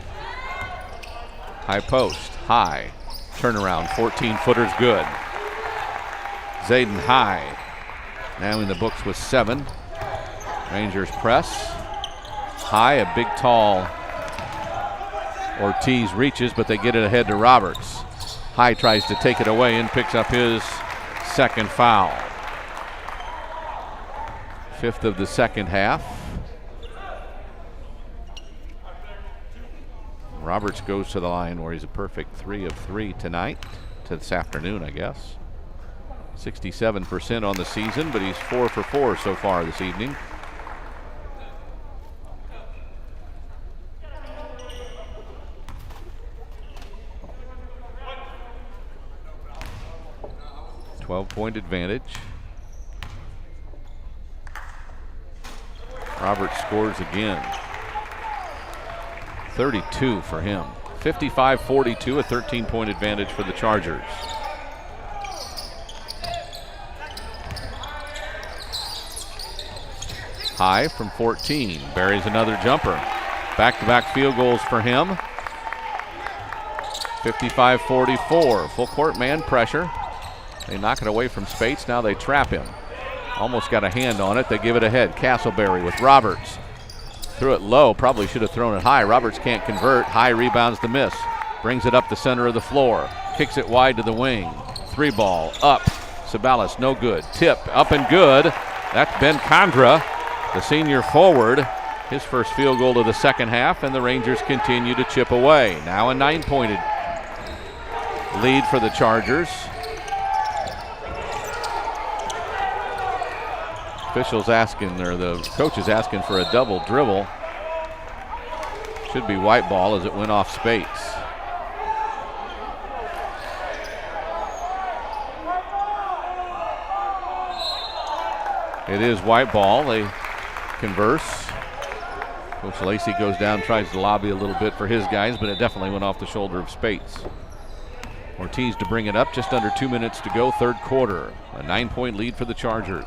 High post, high. Turnaround, 14-footer's good. Zayden High, now in the books with 7. Rangers press. High, a big, tall Ortiz reaches, but they get it ahead to Roberts. High tries to take it away and picks up his second foul. 5th of the second half. Roberts goes to the line where he's a perfect 3 of 3 tonight, to this afternoon, I guess. 67% on the season, but he's 4 for 4 so far this evening. .point advantage. Roberts scores again. 32 for him. 55-42, a 13-point advantage for the Chargers. High from 14, buries another jumper. Back-to-back field goals for him. 55-44, full court man pressure. They knock it away from Spates, now they trap him. Almost got a hand on it, they give it ahead. Castleberry with Roberts. Threw it low, probably should have thrown it high. Roberts can't convert, High rebounds the miss. Brings it up the center of the floor. Kicks it wide to the wing. 3 ball, up. Sabalas, no good. Tip, up and good. That's Ben Condra, the senior forward. His first field goal of the second half, and the Rangers continue to chip away. Now a 9-point lead for the Chargers. Officials asking, or the coach is asking for a double dribble. Should be white ball as it went off Spates. It is white ball. They converse. Coach Lacey goes down, tries to lobby a little bit for his guys, but it definitely went off the shoulder of Spates. Ortiz to bring it up, just under 2 minutes to go, third quarter. A 9-point lead for the Chargers.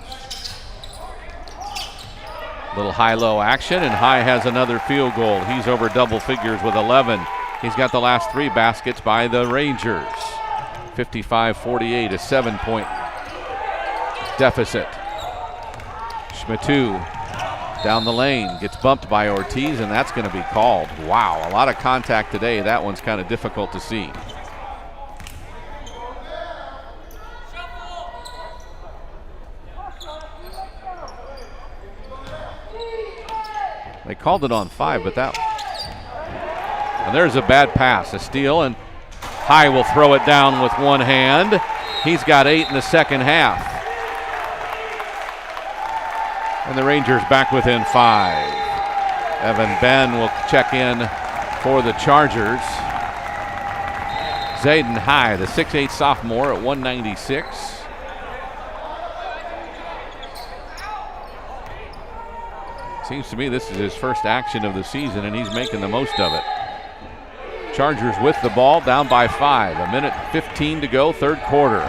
Little high-low action, and High has another field goal. He's over double figures with 11. He's got the last 3 baskets by the Rangers. 55-48, a 7-point deficit. Schmatu down the lane, gets bumped by Ortiz, and that's going to be called. Wow, a lot of contact today. That one's kind of difficult to see. They called it on 5, but and there's a bad pass, a steal, and High will throw it down with one hand. He's got 8 in the second half. And the Rangers back within 5. Evan Ben will check in for the Chargers. Zayden High, the 6'8 sophomore at 196. Seems to me this is his first action of the season, and he's making the most of it. Chargers with the ball, down by 5. 1:15 to go, third quarter.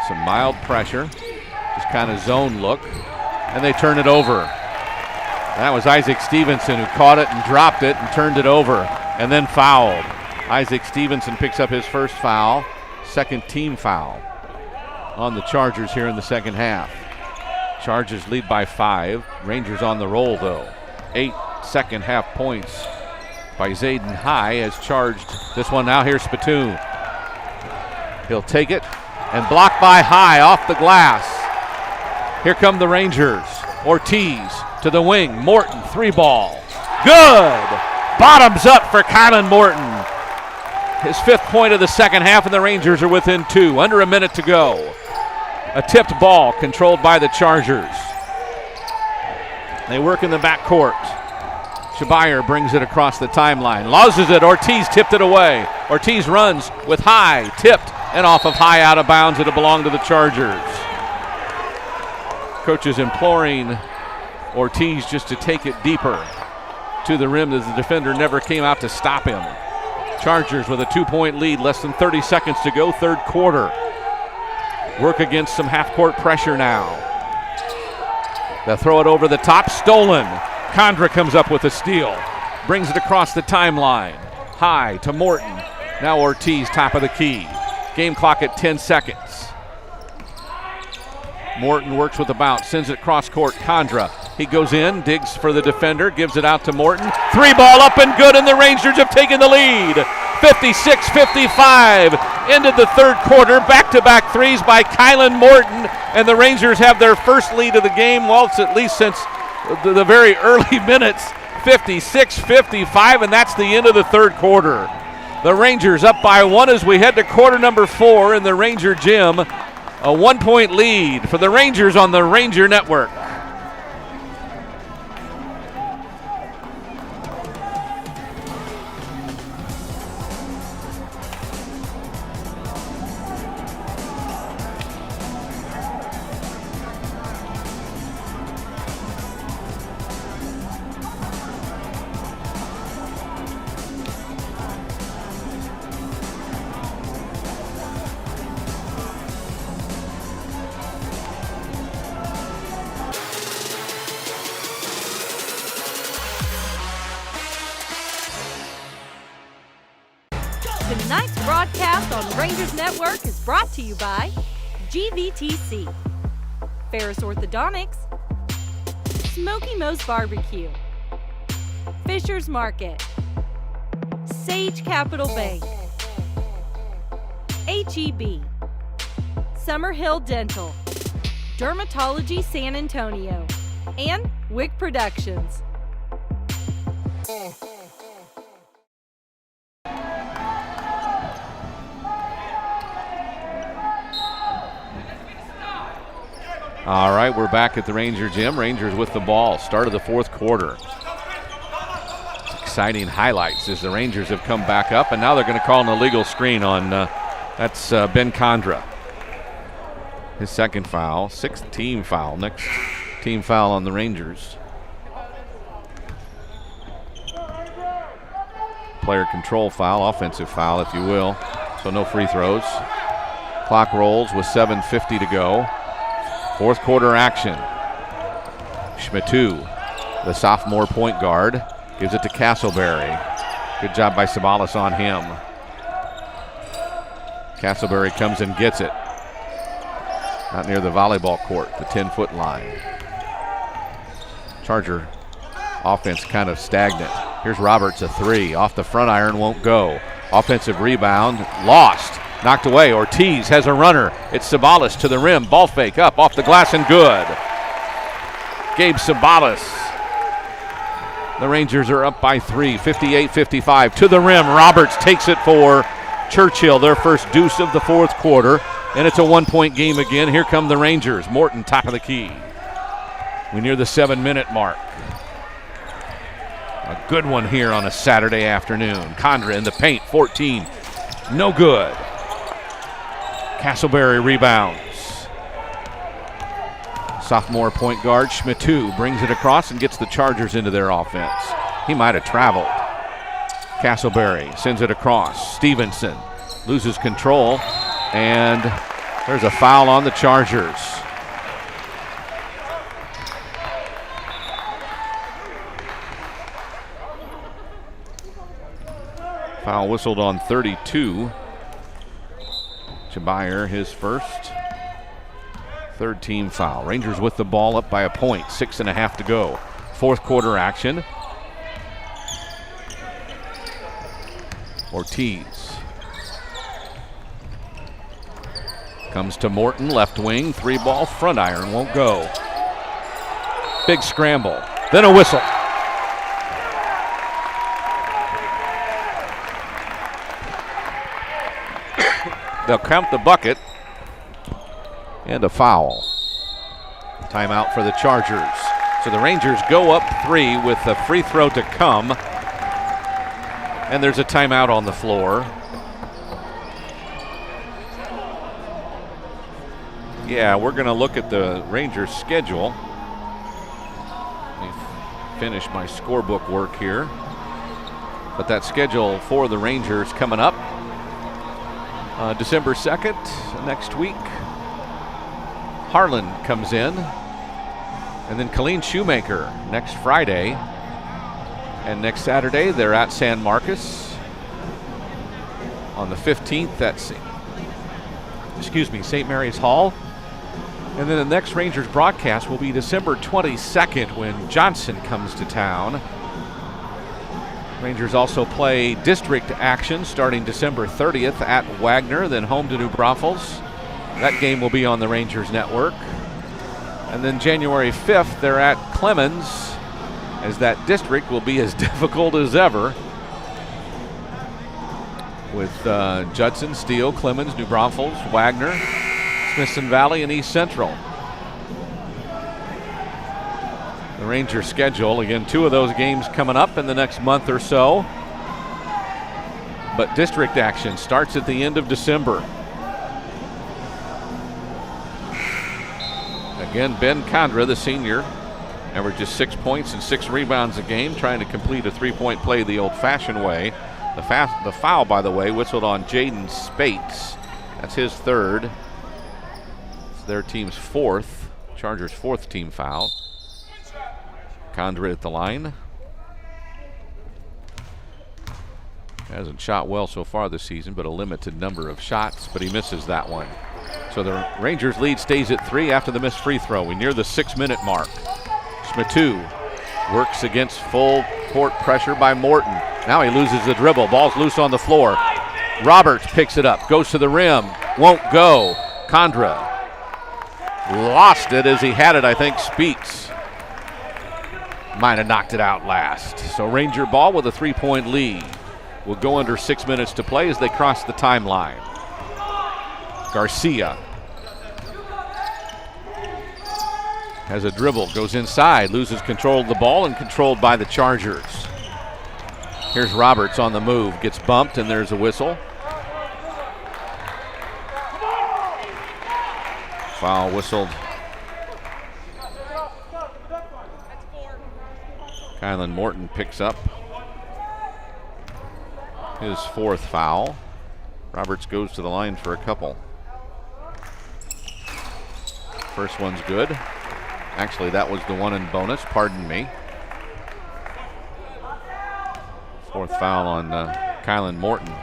Some mild pressure, just kind of zone look, and they turn it over. That was Isaac Stevenson who caught it and dropped it and turned it over, and then fouled. Isaac Stevenson picks up his first foul, second team foul on the Chargers here in the second half. Chargers lead by 5. Rangers on the roll, though. 8 second half points by Zayden High has charged this one. Now here's Spittoon. He'll take it and blocked by High off the glass. Here come the Rangers. Ortiz to the wing. Morton, 3 ball. Good! Bottoms up for Kylan Morton. His 5th point of the second half, and the Rangers are within 2. Under a minute to go. A tipped ball controlled by the Chargers. They work in the backcourt. Shabayer brings it across the timeline. Loses it. Ortiz tipped it away. Ortiz runs with high, tipped, and off of high out of bounds. It'll belong to the Chargers. Coach is imploring Ortiz just to take it deeper to the rim as the defender never came out to stop him. Chargers with a 2-point lead, less than 30 seconds to go, third quarter. Work against some half-court pressure now. They'll throw it over the top, stolen. Condra comes up with a steal, brings it across the timeline. High to Morton. Now Ortiz, top of the key. Game clock at 10 seconds. Morton works with the bounce, sends it cross court. Condra, he goes in, digs for the defender, gives it out to Morton. 3 ball up and good, and the Rangers have taken the lead. 56-55. Ended the third quarter. Back-to-back threes by Kylan Morton, and the Rangers have their first lead of the game, well, it's at least since the very early minutes. 56-55, and that's the end of the third quarter. The Rangers up by 1 as we head to quarter number 4 in the Ranger Gym. A 1-point lead for the Rangers on the Ranger Network. Tonight's broadcast on Rangers Network is brought to you by GVTC, Ferris Orthodontics, Smoky Moe's Barbecue, Fisher's Market, Sage Capital Bank, HEB, Summerhill Dental, Dermatology San Antonio, and Wick Productions. All right, we're back at the Ranger Gym. Rangers with the ball. Start of the fourth quarter. Exciting highlights as the Rangers have come back up, and now they're going to call an illegal screen on, that's Ben Condra. His second foul, 6th team foul. Next team foul on the Rangers. Player control foul, offensive foul, if you will. So no free throws. Clock rolls with 7:50 to go. Fourth quarter action. Schmitu, the sophomore point guard, gives it to Castleberry. Good job by Sabalas on him. Castleberry comes and gets it. Not near the volleyball court, the 10-foot line. Charger offense kind of stagnant. Here's Roberts, a 3. Off the front iron, won't go. Offensive rebound, lost. Knocked away. Ortiz has a runner. It's Sabalas to the rim. Ball fake up off the glass and good. Gabe Sabalas. The Rangers are up by 3, 58-55. To the rim. Roberts takes it for Churchill, their first deuce of the fourth quarter. And it's a 1-point game again. Here come the Rangers. Morton, top of the key. We near the 7-minute mark. A good one here on a Saturday afternoon. Condra in the paint, 14. No good. Castleberry rebounds. Sophomore point guard Schmitu brings it across and gets the Chargers into their offense. He might have traveled. Castleberry sends it across. Stevenson loses control, and there's a foul on the Chargers. Foul whistled on 32. Shabayer, his first. Third team foul. Rangers with the ball up by a point. 6.5 to go. Fourth quarter action. Ortiz comes to Morton, left wing. 3-ball, front iron, won't go. Big scramble. Then a whistle. They'll count the bucket. and a foul. Timeout for the Chargers. So the Rangers go up 3 with a free throw to come. And there's a timeout on the floor. Yeah, we're going to look at the Rangers schedule. Let me finish my scorebook work here. But that schedule for the Rangers coming up. December 2nd, next week. Harlan comes in. And then Colleen Shoemaker next Friday. And next Saturday, they're at San Marcos. On the 15th, that's, St. Mary's Hall. And then the next Rangers broadcast will be December 22nd when Johnson comes to town. Rangers also play district action starting December 30th at Wagner, then home to New Braunfels. That game will be on the Rangers Network. And then January 5th, they're at Clemens, as that district will be as difficult as ever with Judson, Steele, Clemens, New Braunfels, Wagner, Smithson Valley, and East Central. The Rangers schedule, again, 2 of those games coming up in the next month or so. But district action starts at the end of December. Again, Ben Condra, the senior, averages 6 points and 6 rebounds a game, trying to complete a 3-point play the old-fashioned way. The foul, by the way, whistled on Jaden Spates. That's his 3rd. It's their team's 4th. Chargers' 4th team foul. Condra at the line. Hasn't shot well so far this season, but a limited number of shots, but he misses that one. So the Rangers lead stays at 3 after the missed free throw. We near the 6-minute mark. Schmatu works against full court pressure by Morton. Now he loses the dribble. Ball's loose on the floor. Roberts picks it up, goes to the rim, won't go. Condra lost it as he had it. I think Speaks might have knocked it out last. So Ranger ball with a 3-point lead. Will go under 6 minutes to play as they cross the timeline. Garcia has a dribble, goes inside, loses control of the ball, and controlled by the Chargers. Here's Roberts on the move, gets bumped, and there's a whistle. Foul whistled. Kylan Morton picks up his 4th foul. Roberts goes to the line for a couple. First one's good. Actually, that was the one in bonus, pardon me. 4th foul on Kylan Morton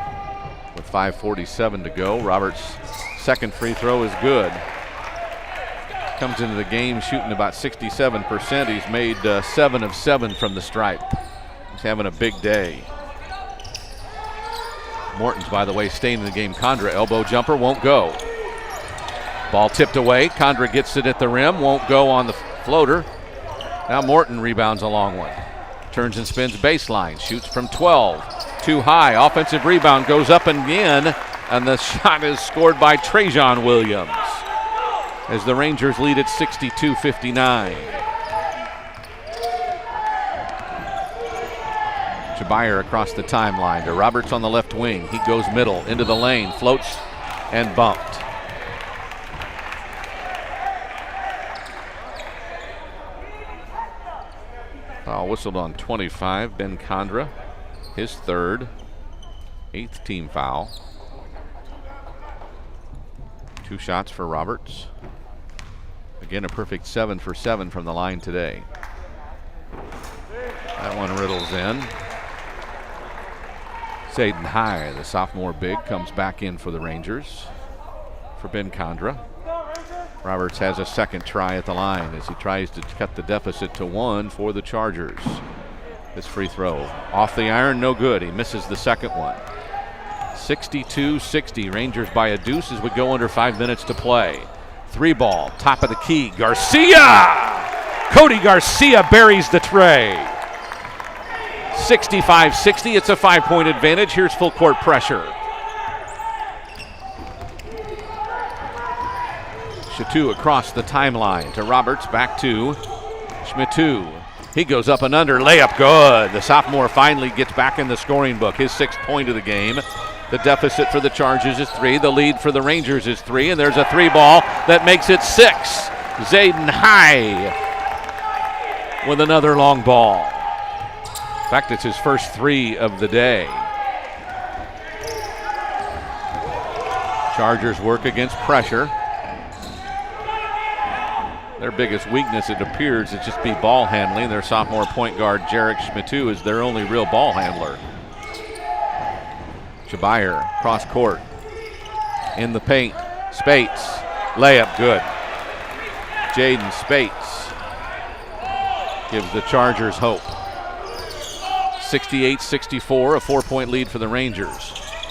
with 5:47 to go. Roberts' 2nd free throw is good. Comes into the game shooting about 67%. He's made 7 of 7 from the stripe. He's having a big day. Morton's, by the way, staying in the game. Condra, elbow jumper, won't go. Ball tipped away. Condra gets it at the rim, won't go on the floater. Now Morton rebounds a long one. Turns and spins baseline, shoots from 12. Too high, offensive rebound, goes up and in, and the shot is scored by Trajan Williams as the Rangers lead at 62-59. Chabayer across the timeline to Roberts on the left wing. He goes middle into the lane, floats and bumped. Foul whistled on 25, Ben Condra, his 3rd, 8th team foul. 2 shots for Roberts. Again, a perfect 7 for 7 from the line today. That one riddles in. Zayden High, the sophomore big, comes back in for the Rangers for Ben Condra. Roberts has a 2nd try at the line as he tries to cut the deficit to 1 for the Chargers. This free throw off the iron, no good. He misses the 2nd one. 62-60, Rangers by a deuce as we go under 5 minutes to play. 3 ball, top of the key, Garcia! Cody Garcia buries the tray. 65-60, it's a 5-point advantage. Here's full court pressure. Chateau across the timeline to Roberts, back to Schmittou. He goes up and under, layup good. The sophomore finally gets back in the scoring book, his 6th point of the game. The deficit for the Chargers is 3. The lead for the Rangers is 3, and there's a 3-ball that makes it 6. Zayden High with another long ball. In fact, it's his first 3 of the day. Chargers work against pressure. Their biggest weakness, it appears, is just be ball handling. Their sophomore point guard, Jarek Schmittou, is their only real ball handler. Chabayer, cross court, in the paint. Spates, layup good. Jaden Spates gives the Chargers hope. 68-64, a 4-point lead for the Rangers.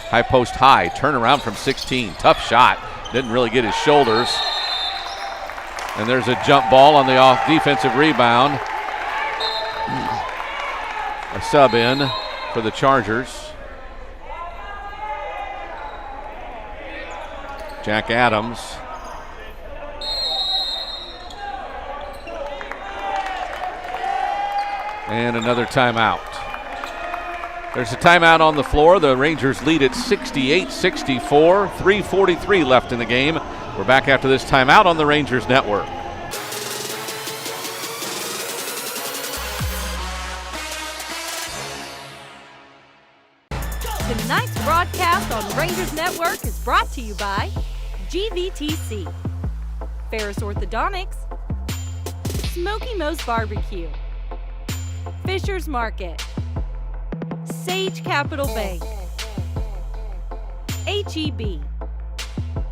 High post high, turnaround from 16. Tough shot, didn't really get his shoulders. And there's a jump ball on the off defensive rebound. A sub in for the Chargers. Jack Adams. And another timeout. There's a timeout on the floor. The Rangers lead at 68-64. 3:43 left in the game. We're back after this timeout on the Rangers Network. Tonight's broadcast on Rangers Network is brought to you by GVTC, Ferris Orthodontics, Smoky Moe's Barbecue, Fisher's Market, Sage Capital Bank, HEB,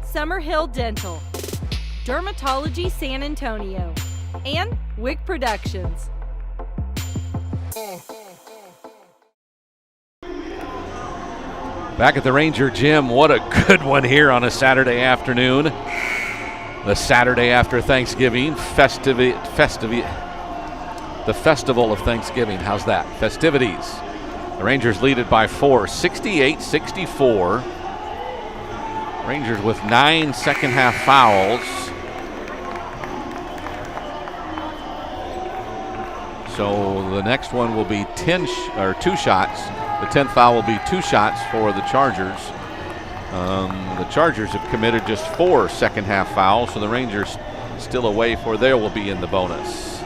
Summerhill Dental, Dermatology San Antonio, and Wick Productions. Back at the Ranger Gym, what a good one here on a Saturday afternoon. The Saturday after Thanksgiving, the Festival of Thanksgiving. How's that? Festivities. The Rangers lead it by 4, 68-64. Rangers with 9 second half fouls. So the next one will be 2 shots. The 10th foul will be 2 shots for the Chargers. The Chargers have committed just 4 second half fouls, so the Rangers still away for there will be in the bonus.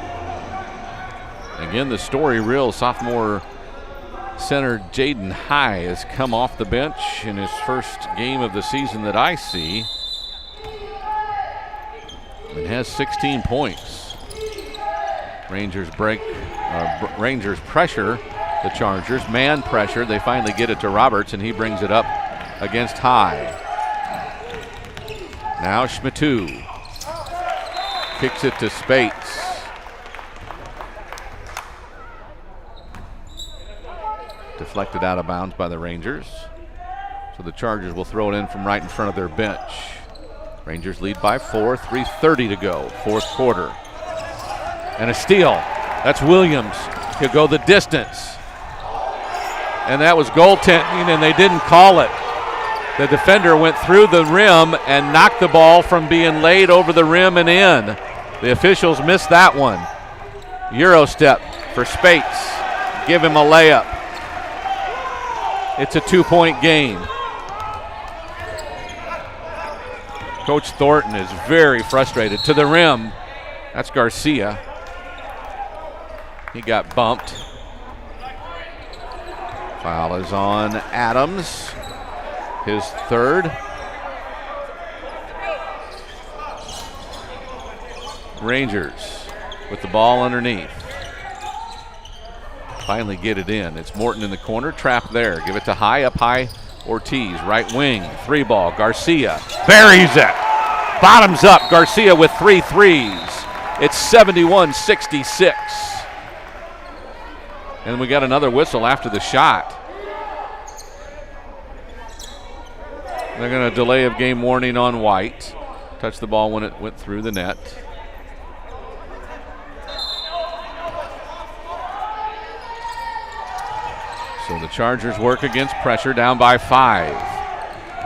Again, the story real sophomore center Jaden High has come off the bench in his first game of the season that I see and has 16 points. Rangers pressure the Chargers, man pressure. They finally get it to Roberts, and he brings it up against High. Now Schmittou kicks it to Spates. Deflected out of bounds by the Rangers. So the Chargers will throw it in from right in front of their bench. Rangers lead by 4, 3:30 to go, 4th quarter. And a steal. That's Williams. He'll go the distance. And that was goaltending, and they didn't call it. The defender went through the rim and knocked the ball from being laid over the rim and in. The officials missed that one. Euro step for Spates. Give him a layup. It's a 2-point game. Coach Thornton is very frustrated. To the rim. That's Garcia. He got bumped. Foul is on Adams, his 3rd. Rangers with the ball underneath. Finally get it in. It's Morton in the corner, trap there. Give it to High, up high, Ortiz, right wing, 3-ball, Garcia. Buries it. Bottoms up, Garcia with 3 threes. It's 71-66. And we got another whistle after the shot. They're going to delay of game warning on White. Touched the ball when it went through the net. So the Chargers work against pressure, down by 5.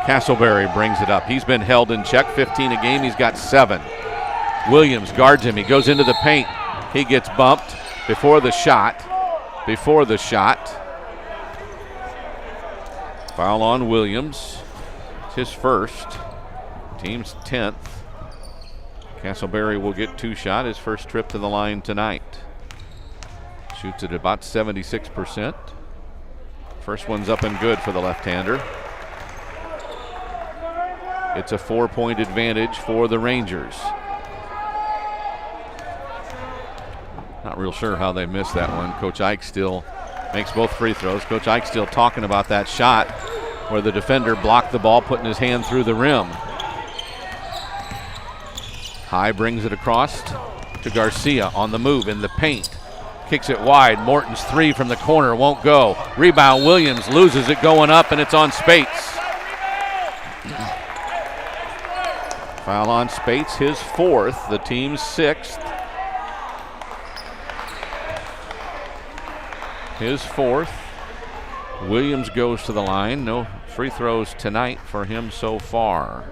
Castleberry brings it up. He's been held in check, 15 a game. He's got 7. Williams guards him. He goes into the paint. He gets bumped before the shot. Foul on Williams. It's his first. Team's 10th. Castleberry will get 2 shots. His first trip to the line tonight. Shoots at about 76%. First one's up and good for the left-hander. It's a 4-point advantage for the Rangers. Not real sure how they missed that one. Coach Ike still makes both free throws. Coach Ike still talking about that shot where the defender blocked the ball, putting his hand through the rim. High brings it across to Garcia on the move in the paint. Kicks it wide. Morton's 3 from the corner won't go. Rebound, Williams loses it going up, and it's on Spates. Foul on Spates, his 4th, the team's 6th. His 4th. Williams goes to the line. No free throws tonight for him so far.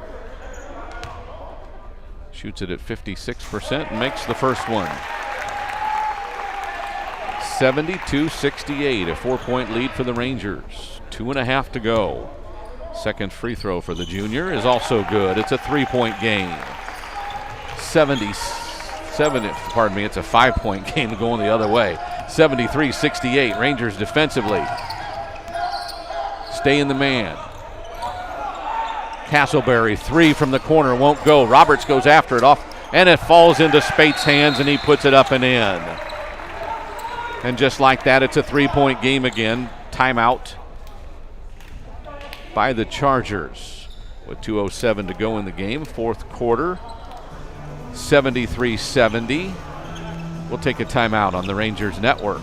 Shoots it at 56% and makes the first one. 72-68, a 4-point lead for the Rangers. 2.5 to go. Second free throw for the junior is also good. It's a 3-point game. It's a 5-point game going the other way. 73-68, Rangers defensively. Stay in the man. Castleberry, 3 from the corner, won't go. Roberts goes after it off, and it falls into Spates' hands, and he puts it up and in. And just like that, it's a 3-point game again. Timeout by the Chargers with 2:07 to go in the game. Fourth quarter, 73-70. We'll take a timeout on the Rangers Network.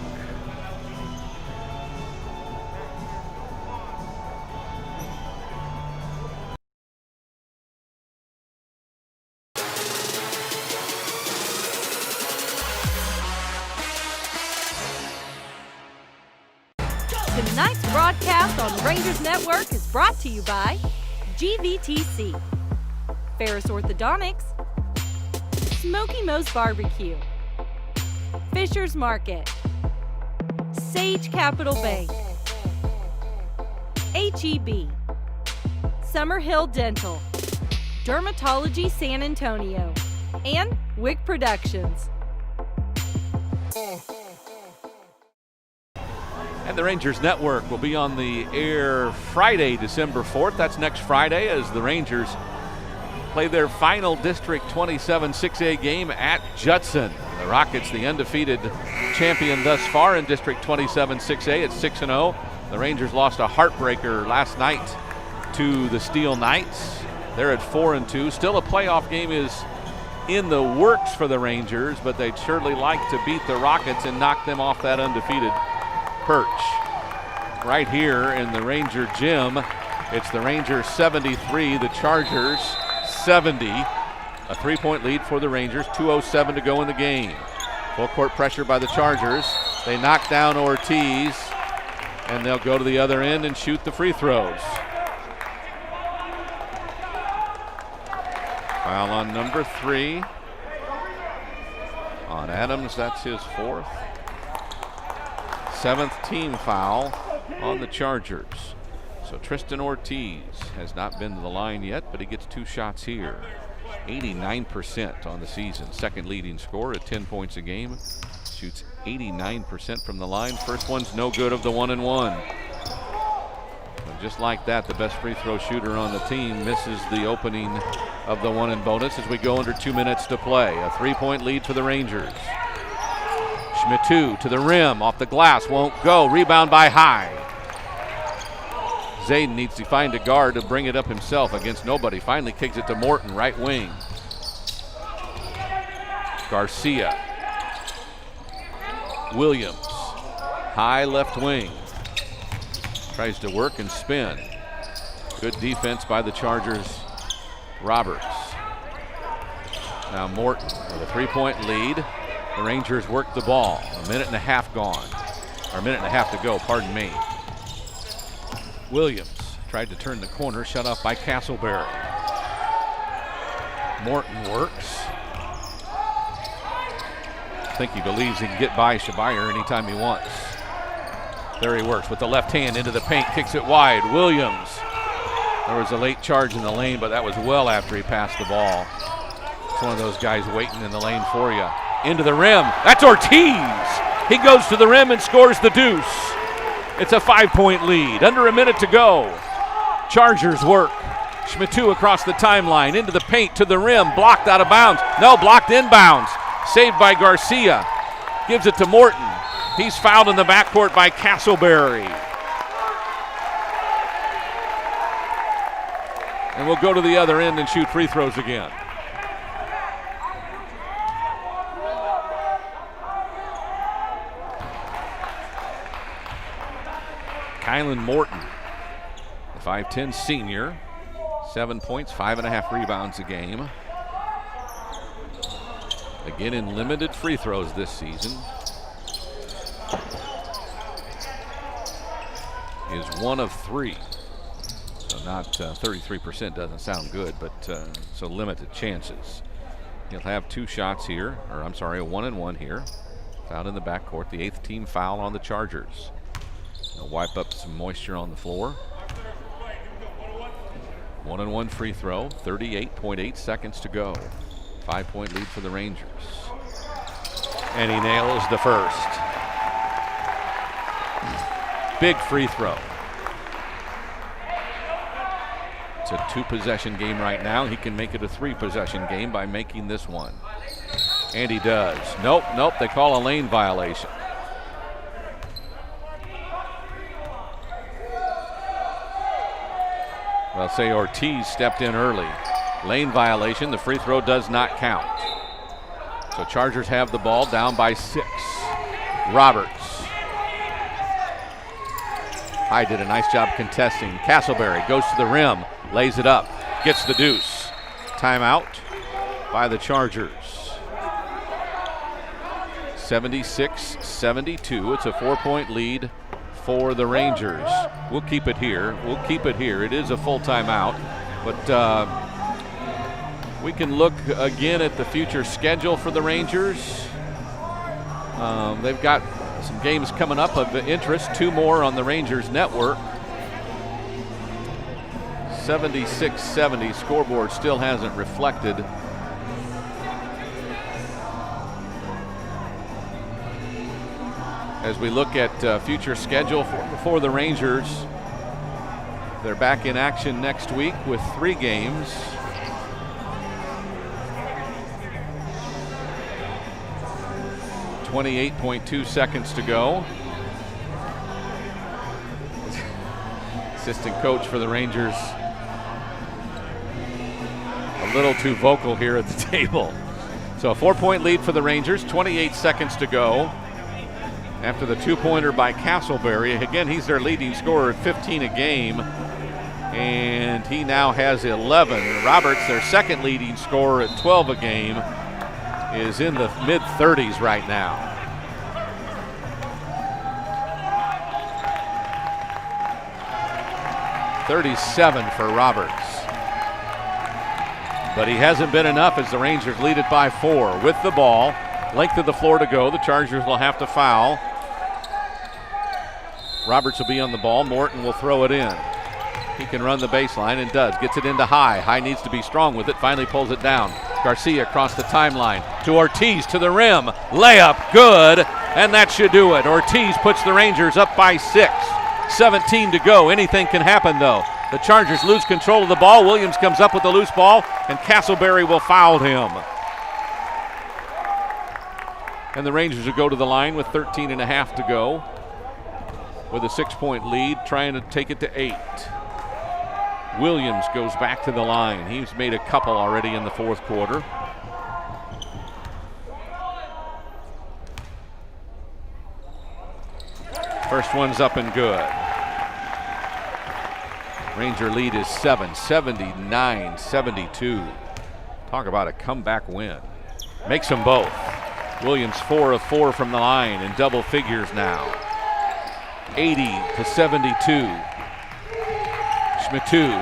Tonight's broadcast on Rangers Network is brought to you by GVTC, Ferris Orthodontics, Smoky Moe's Barbecue, Fisher's Market, Sage Capital Bank, HEB, Summerhill Dental, Dermatology San Antonio, and Wick Productions. And the Rangers Network will be on the air Friday, December 4th. That's next Friday as the Rangers play their final District 27 6A game at Judson. The Rockets, the undefeated champion thus far in District 27 6A at 6-0. The Rangers lost a heartbreaker last night to the Steel Knights. They're at 4-2. Still a playoff game is in the works for the Rangers, but they'd surely like to beat the Rockets and knock them off that undefeated perch. Right here in the Ranger gym, it's the Rangers 73, the Chargers 70. A 3-point lead for the Rangers, 2:07 to go in the game. Full court pressure by the Chargers. They knock down Ortiz, and they'll go to the other end and shoot the free throws. Foul on number 3. On Adams, that's his 4th. 7th team foul on the Chargers. So Tristan Ortiz has not been to the line yet, but he gets 2 shots here. 89% on the season. Second leading scorer at 10 points a game. Shoots 89% from the line. First one's no good of the 1-and-1. And just like that, the best free throw shooter on the team misses the opening of the 1-and-bonus as we go under 2 minutes to play. A 3-point lead for the Rangers. Schmidt to the rim, off the glass, won't go. Rebound by High. Zayden needs to find a guard to bring it up himself against nobody. Finally kicks it to Morton, right wing. Garcia. Williams, High left wing. Tries to work and spin. Good defense by the Chargers. Roberts. Now Morton with a 3-point lead. The Rangers work the ball. A minute and a half gone. Or a minute and a half to go, pardon me. Williams Tried to turn the corner, shut off by Castleberry. Morton works. I think he believes he can get by Shabayer anytime he wants. There he works with the left hand into the paint, kicks it wide. Williams. There was a late charge in the lane, but that was well after he passed the ball. It's one of those guys waiting in the lane for you. Into the rim. That's Ortiz. He goes to the rim and scores the deuce. It's a 5-point lead. Under a minute to go. Chargers work. Schmitu across the timeline, into the paint, to the rim, blocked out of bounds. No, blocked inbounds. Saved by Garcia. Gives it to Morton. He's fouled in the backcourt by Castleberry. And we'll go to the other end and shoot free throws again. Kylan Morton, the 5'10 senior, 7 points, 5.5 rebounds a game. Again in limited free throws this season. Is 1 of 3. So not 33% doesn't sound good, but so limited chances. He'll have 2 shots here, or I'm sorry, a 1-and-1 here. Fouled in the backcourt, the 8th team foul on the Chargers. They'll wipe up some moisture on the floor. 1-and-1 free throw, 38.8 seconds to go. 5-point lead for the Rangers. And he nails the first. Big free throw. It's a 2-possession game right now. He can make it a 3-possession game by making this one. And he does. Nope, they call a lane violation. They'll say Ortiz stepped in early. Lane violation, the free throw does not count. So Chargers have the ball, down by 6. Roberts. High did a nice job contesting. Castleberry goes to the rim, lays it up, gets the deuce. Timeout by the Chargers. 76-72, it's a 4-point lead for the Rangers. We'll keep it here. It is a full timeout, but we can look again at the future schedule for the Rangers. They've got some games coming up of interest, 2 more on the Rangers network. 76-70, scoreboard still hasn't reflected. As we look at future schedule for the Rangers, they're back in action next week with 3 games. .2 seconds to go. Assistant coach for the Rangers, a little too vocal here at the table. So a 4-point lead for the Rangers, 28 seconds to go. After the 2-pointer by Castleberry. Again, he's their leading scorer at 15 a game, and he now has 11. Roberts, their second leading scorer at 12 a game, is in the mid-30s right now. .37 for Roberts. But he hasn't been enough as the Rangers lead it by 4. With the ball, length of the floor to go, the Chargers will have to foul. Roberts will be on the ball. Morton will throw it in. He can run the baseline and does. Gets it into High. High needs to be strong with it. Finally pulls it down. Garcia across the timeline to Ortiz to the rim. Layup, good, and that should do it. Ortiz puts the Rangers up by 6. 17 to go. Anything can happen, though. The Chargers lose control of the ball. Williams comes up with the loose ball, and Castleberry will foul him. And the Rangers will go to the line with 13.5 to go, with a 6-point lead, trying to take it to 8. Williams goes back to the line. He's made a couple already in the 4th quarter. First one's up and good. Ranger lead is 7, 79-72. Talk about a comeback win. Makes them both. Williams 4 of 4 from the line in double figures now. 80-72. Matu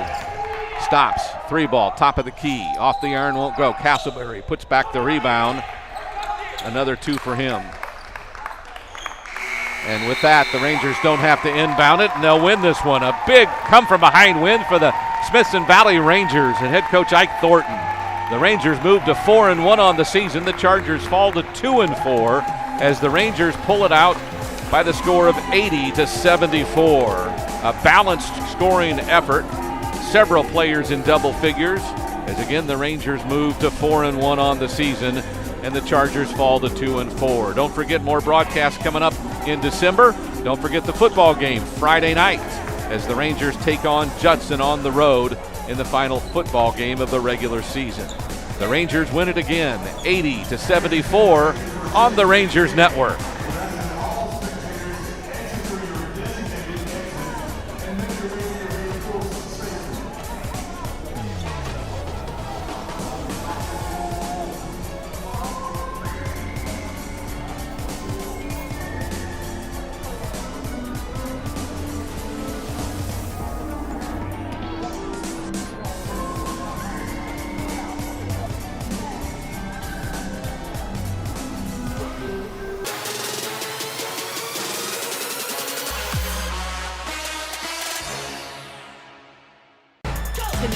stops. 3-ball, top of the key. Off the iron, won't go. Castleberry puts back the rebound. Another 2 for him. And with that, the Rangers don't have to inbound it, and they'll win this one. A big come-from-behind win for the Smithson Valley Rangers and head coach Ike Thornton. The Rangers move to 4-1 on the season. The Chargers fall to 2-4 as the Rangers pull it out by the score of 80-74. A balanced scoring effort. Several players in double figures as again the Rangers move to 4-1 on the season and the Chargers fall to 2-4. Don't forget more broadcasts coming up in December. Don't forget the football game Friday night as the Rangers take on Judson on the road in the final football game of the regular season. The Rangers win it again, 80-74 on the Rangers Network.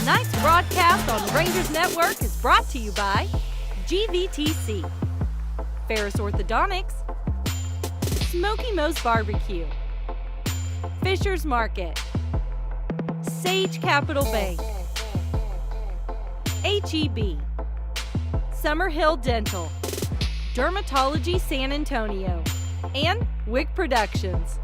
Tonight's broadcast on Rangers Network is brought to you by GVTC, Ferris Orthodontics, Smoky Moe's Barbecue, Fisher's Market, Sage Capital Bank, HEB, Summerhill Dental, Dermatology San Antonio, and Wick Productions.